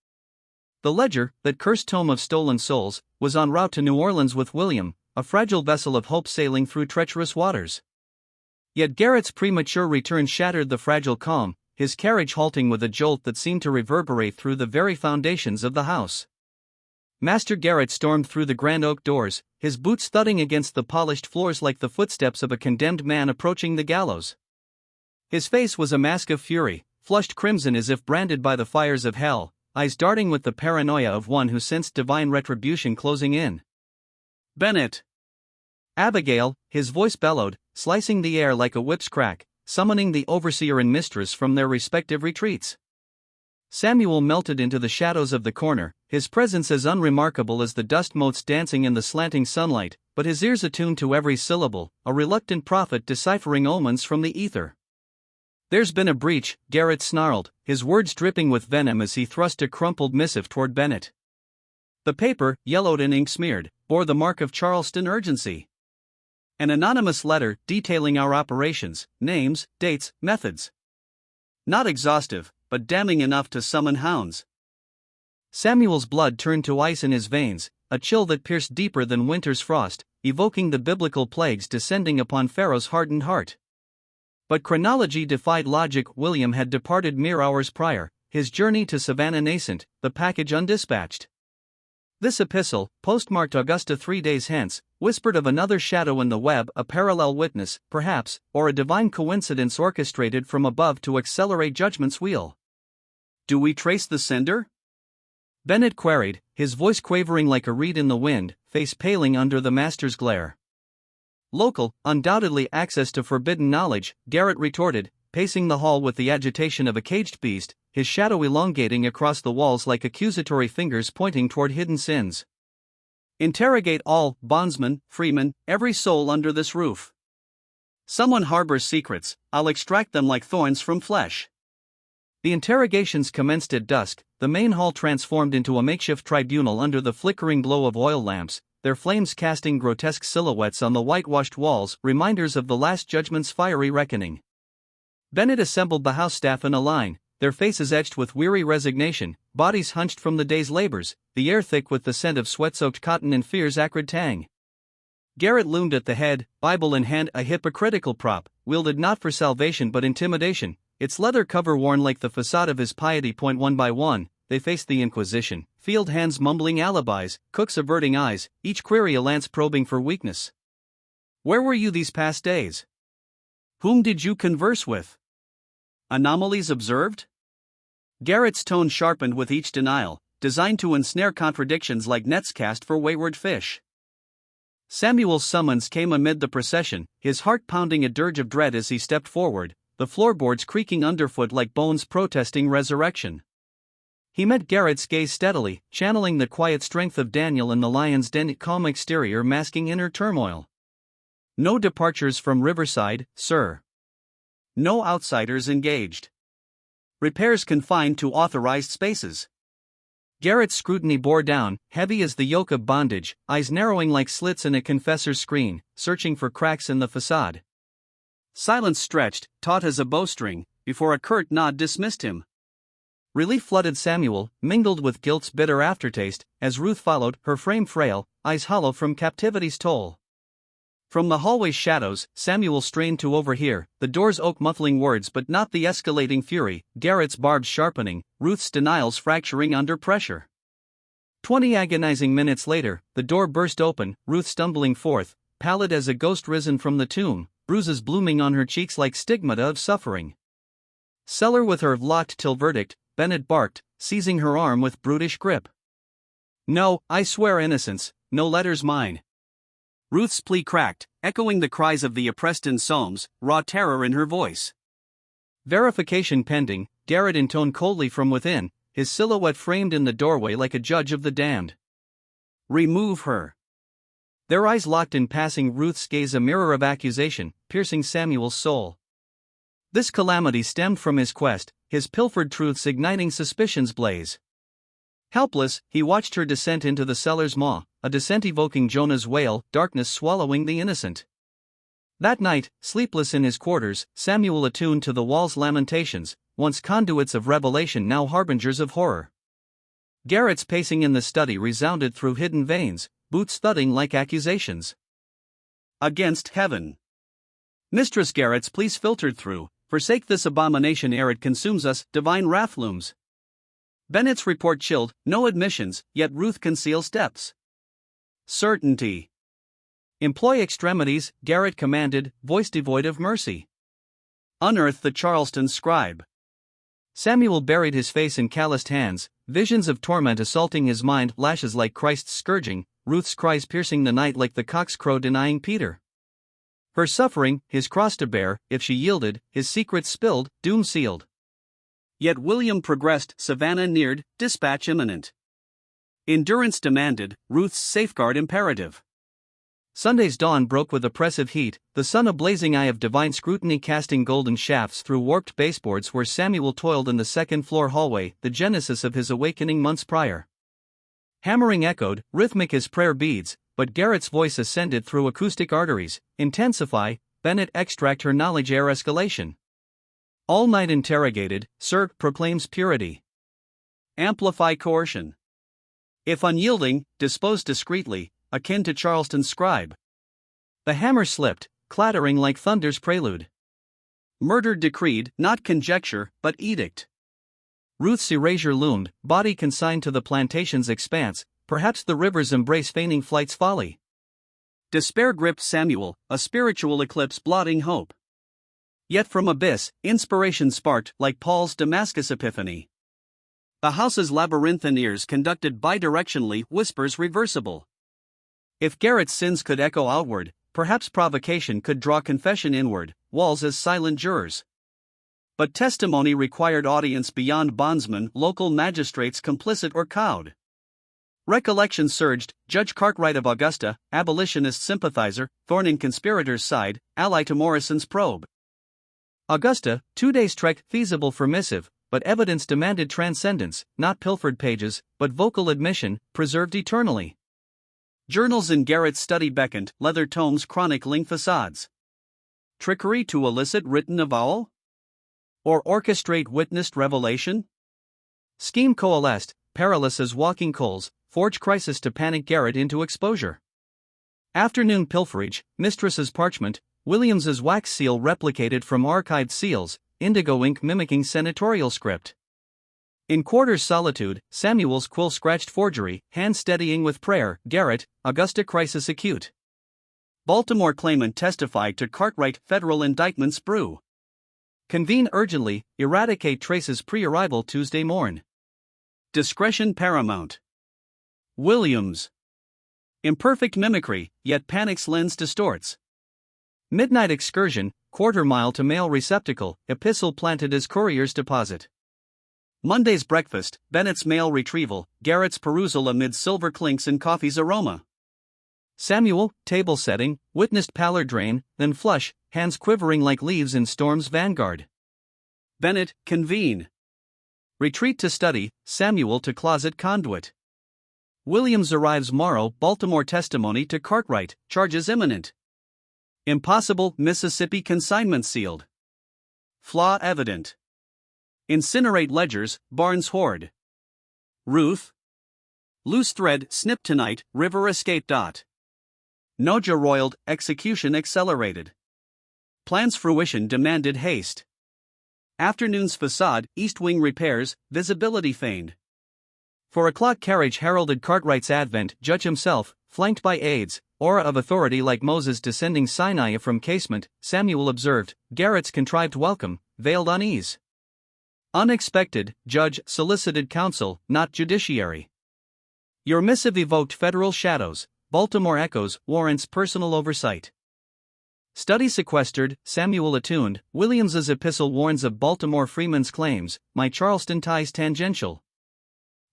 [SPEAKER 1] The ledger, that cursed tome of stolen souls, was en route to New Orleans with William, a fragile vessel of hope sailing through treacherous waters. Yet Garrett's premature return shattered the fragile calm, his carriage halting with a jolt that seemed to reverberate through the very foundations of the house. Master Garrett stormed through the grand oak doors, his boots thudding against the polished floors like the footsteps of a condemned man approaching the gallows. His face was a mask of fury, flushed crimson as if branded by the fires of hell, eyes darting with the paranoia of one who sensed divine retribution closing in. "Bennett!" "Abigail," his voice bellowed, slicing the air like a whip's crack, summoning the overseer and mistress from their respective retreats. Samuel melted into the shadows of the corner, his presence as unremarkable as the dust motes dancing in the slanting sunlight, but his ears attuned to every syllable, a reluctant prophet deciphering omens from the ether. "There's been a breach," Garrett snarled, his words dripping with venom as he thrust a crumpled missive toward Bennett. The paper, yellowed and ink-smeared, bore the mark of Charleston urgency. An anonymous letter detailing our operations, names, dates, methods. Not exhaustive, but damning enough to summon hounds. Samuel's blood turned to ice in his veins, a chill that pierced deeper than winter's frost, evoking the biblical plagues descending upon Pharaoh's hardened heart. But chronology defied logic. William had departed mere hours prior, his journey to Savannah nascent, the package undispatched. This epistle, postmarked Augusta 3 days hence, whispered of another shadow in the web, a parallel witness, perhaps, or a divine coincidence orchestrated from above to accelerate judgment's wheel. "Do we trace the sender?" Bennett queried, his voice quavering like a reed in the wind, face paling under the master's glare. "Local, undoubtedly access to forbidden knowledge," Garrett retorted, pacing the hall with the agitation of a caged beast, his shadow elongating across the walls like accusatory fingers pointing toward hidden sins. "Interrogate all, bondsmen, freemen, every soul under this roof. Someone harbors secrets, I'll extract them like thorns from flesh." The interrogations commenced at dusk, the main hall transformed into a makeshift tribunal under the flickering glow of oil lamps, their flames casting grotesque silhouettes on the whitewashed walls, reminders of the Last Judgment's fiery reckoning. Bennett assembled the house staff in a line, their faces etched with weary resignation, bodies hunched from the day's labors, the air thick with the scent of sweat-soaked cotton and fear's acrid tang. Garrett loomed at the head, Bible in hand, a hypocritical prop, wielded not for salvation but intimidation, its leather cover worn like the facade of his piety. One by one, they faced the Inquisition, field hands mumbling alibis, cooks averting eyes, each query a lance probing for weakness. "Where were you these past days? Whom did you converse with? Anomalies observed?" Garrett's tone sharpened with each denial, designed to ensnare contradictions like nets cast for wayward fish. Samuel's summons came amid the procession, his heart pounding a dirge of dread as he stepped forward, the floorboards creaking underfoot like bones protesting resurrection. He met Garrett's gaze steadily, channeling the quiet strength of Daniel in the lion's den, calm exterior masking inner turmoil. "No departures from Riverside, sir. No outsiders engaged. Repairs confined to authorized spaces." Garrett's scrutiny bore down, heavy as the yoke of bondage, eyes narrowing like slits in a confessor's screen, searching for cracks in the facade. Silence stretched, taut as a bowstring, before a curt nod dismissed him. Relief flooded Samuel, mingled with guilt's bitter aftertaste, as Ruth followed, her frame frail, eyes hollow from captivity's toll. From the hallway's shadows, Samuel strained to overhear, the door's oak muffling words but not the escalating fury, Garrett's barbs sharpening, Ruth's denials fracturing under pressure. 20 agonizing minutes later, the door burst open, Ruth stumbling forth, pallid as a ghost risen from the tomb, bruises blooming on her cheeks like stigmata of suffering. "Cellar with her locked till verdict," Bennett barked, seizing her arm with brutish grip. "No, I swear innocence, no letters mine." Ruth's plea cracked, echoing the cries of the oppressed in psalms, raw terror in her voice. "Verification pending," Garrett intoned coldly from within, his silhouette framed in the doorway like a judge of the damned. "Remove her." Their eyes locked in passing, Ruth's gaze a mirror of accusation, piercing Samuel's soul. This calamity stemmed from his quest, his pilfered truths igniting suspicion's blaze. Helpless, he watched her descent into the cellar's maw, a descent evoking Jonah's wail, darkness swallowing the innocent. That night, sleepless in his quarters, Samuel attuned to the wall's lamentations, once conduits of revelation now harbingers of horror. Garrett's pacing in the study resounded through hidden veins, boots thudding like accusations. Against heaven. Mistress Garrett's pleas filtered through, forsake this abomination ere it consumes us, divine wrath looms. Bennett's report chilled, no admissions, yet Ruth conceals depths. Certainty. Employ extremities, Garrett commanded, voice devoid of mercy. Unearth the Charleston scribe. Samuel buried his face in calloused hands, visions of torment assaulting his mind, lashes like Christ's scourging, Ruth's cries piercing the night like the cock's crow denying Peter. Her suffering, his cross to bear, if she yielded, his secrets spilled, doom sealed. Yet William progressed, Savannah neared, dispatch imminent. Endurance demanded, Ruth's safeguard imperative. Sunday's dawn broke with oppressive heat, the sun a blazing eye of divine scrutiny casting golden shafts through warped baseboards where Samuel toiled in the second-floor hallway, the genesis of his awakening months prior. Hammering echoed, rhythmic as prayer beads, but Garrett's voice ascended through acoustic arteries. Intensify, Bennett extract her knowledge air escalation. All night interrogated, Sir proclaims purity. Amplify coercion. If unyielding, dispose discreetly, akin to Charleston's scribe. The hammer slipped, clattering like thunder's prelude. Murder decreed, not conjecture, but edict. Ruth's erasure loomed, body consigned to the plantation's expanse, perhaps the river's embrace feigning flight's folly. Despair gripped Samuel, a spiritual eclipse blotting hope. Yet from abyss, inspiration sparked like Paul's Damascus epiphany. The house's labyrinthine ears conducted bidirectionally, whispers reversible. If Garrett's sins could echo outward, perhaps provocation could draw confession inward, walls as silent jurors. But testimony required audience beyond bondsmen, local magistrates complicit or cowed. Recollection surged, Judge Cartwright of Augusta, abolitionist sympathizer, thorn in conspirators' side, ally to Morrison's probe. Augusta, 2 days' trek feasible for missive, but evidence demanded transcendence, not pilfered pages, but vocal admission, preserved eternally. Journals in Garrett's study beckoned, leather tomes chronicling facades. Trickery to elicit written avowal? Or orchestrate witnessed revelation? Scheme coalesced, perilous as walking coals, forge crisis to panic Garrett into exposure. Afternoon pilferage, mistress's parchment, Williams's wax seal replicated from archived seals, indigo ink mimicking senatorial script. In quarters solitude, Samuel's quill scratched forgery, hand steadying with prayer, Garrett, Augusta crisis acute. Baltimore claimant testified to Cartwright federal indictments brew. Convene urgently, eradicate traces pre-arrival Tuesday morn. Discretion paramount. Williams. Imperfect mimicry, yet panic's lens distorts. Midnight excursion, quarter-mile to mail receptacle, epistle planted as courier's deposit. Monday's breakfast, Bennett's mail retrieval, Garrett's perusal amid silver clinks and coffee's aroma. Samuel, table setting, witnessed pallor drain, then flush, hands quivering like leaves in storm's vanguard. Bennett, convene. Retreat to study, Samuel to closet conduit. Williams arrives morrow, Baltimore testimony to Cartwright, charges imminent. Impossible, Mississippi consignment sealed. Flaw evident. Incinerate ledgers, Barnes hoard. Ruth. Loose thread, snip tonight, river escape. Noja roiled, execution accelerated. Plan's fruition demanded haste. Afternoon's facade, east wing repairs, visibility feigned. 4 o'clock carriage heralded Cartwright's advent, judge himself, flanked by aides, aura of authority like Moses descending Sinai from casement, Samuel observed, Garrett's contrived welcome, veiled unease. Unexpected, judge solicited counsel, not judiciary. Your missive evoked federal shadows, Baltimore echoes, warrants personal oversight. Study sequestered, Samuel attuned, Williams's epistle warns of Baltimore Freeman's claims, my Charleston ties tangential.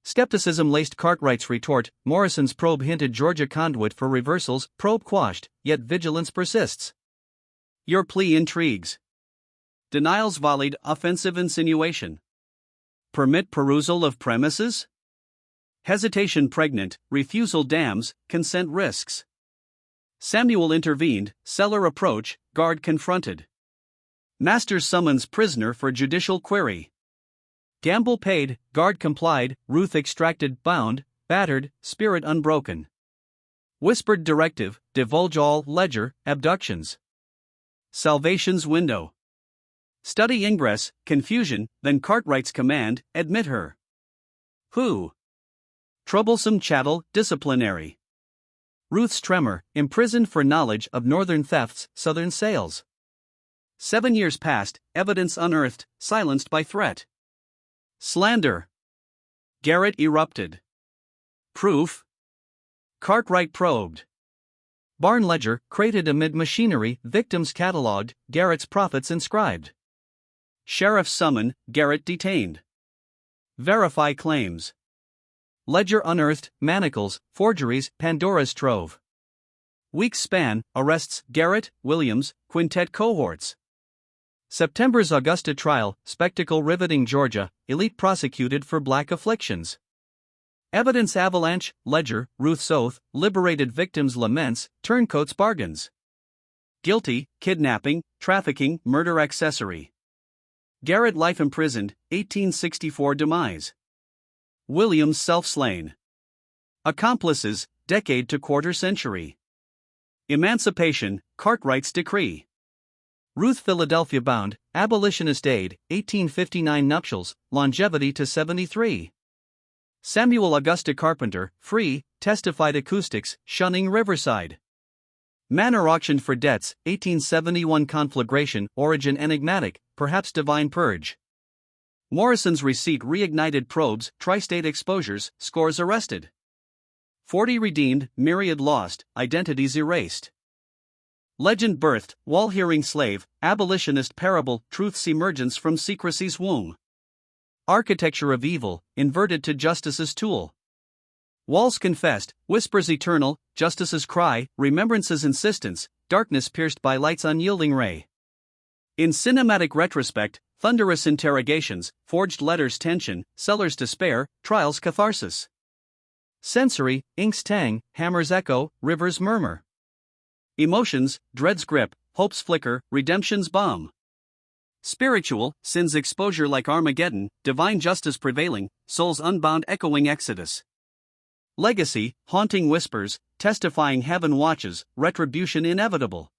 [SPEAKER 1] Skepticism laced Cartwright's retort, Morrison's probe hinted Georgia conduit for reversals, probe quashed, yet vigilance persists. Your plea intrigues. Denials volleyed, offensive insinuation. Permit perusal of premises? Hesitation pregnant, refusal damns, consent risks. Samuel intervened, seller approach, guard confronted. Master summons prisoner for judicial query. Gamble paid, guard complied, Ruth extracted, bound, battered, spirit unbroken. Whispered directive, divulge all, ledger, abductions. Salvation's window. Study ingress, confusion, then Cartwright's command, admit her. Who? Troublesome chattel, disciplinary. Ruth's tremor, imprisoned for knowledge of northern thefts, southern sales. 7 years passed, evidence unearthed, silenced by threat. Slander. Garrett erupted. Proof. Cartwright probed. Barn ledger, crated amid machinery, victims catalogued, Garrett's profits inscribed. Sheriff summon, Garrett detained. Verify claims. Ledger unearthed, manacles, forgeries, Pandora's trove. Weeks span, arrests, Garrett, Williams, quintet cohorts. September's Augusta trial, spectacle riveting Georgia, elite prosecuted for black afflictions. Evidence avalanche, ledger, Ruth's oath, liberated victims' laments, turncoats' bargains. Guilty, kidnapping, trafficking, murder accessory. Garrett life imprisoned, 1864 demise. Williams self-slain. Accomplices, decade to quarter century. Emancipation, Cartwright's decree. Ruth Philadelphia bound, Abolitionist aid, 1859 nuptials, longevity to 73. Samuel Augusta Carpenter, free, testified acoustics, shunning Riverside. Manor auctioned for debts, 1871 conflagration, origin enigmatic, perhaps divine purge. Morrison's receipt reignited probes, tri-state exposures, scores arrested. 40 redeemed, myriad lost, identities erased. Legend birthed, wall-hearing slave, abolitionist parable, truth's emergence from secrecy's womb. Architecture of evil, inverted to justice's tool. Walls confessed, whispers eternal, justice's cry, remembrance's insistence, darkness pierced by light's unyielding ray. In cinematic retrospect, thunderous interrogations, forged letters tension, seller's despair, trial's catharsis. Sensory, ink's tang, hammer's echo, river's murmur. Emotions, dread's grip, hope's flicker, redemption's balm. Spiritual, sin's exposure like Armageddon, divine justice prevailing, soul's unbound echoing exodus. Legacy, haunting whispers, testifying heaven watches, retribution inevitable.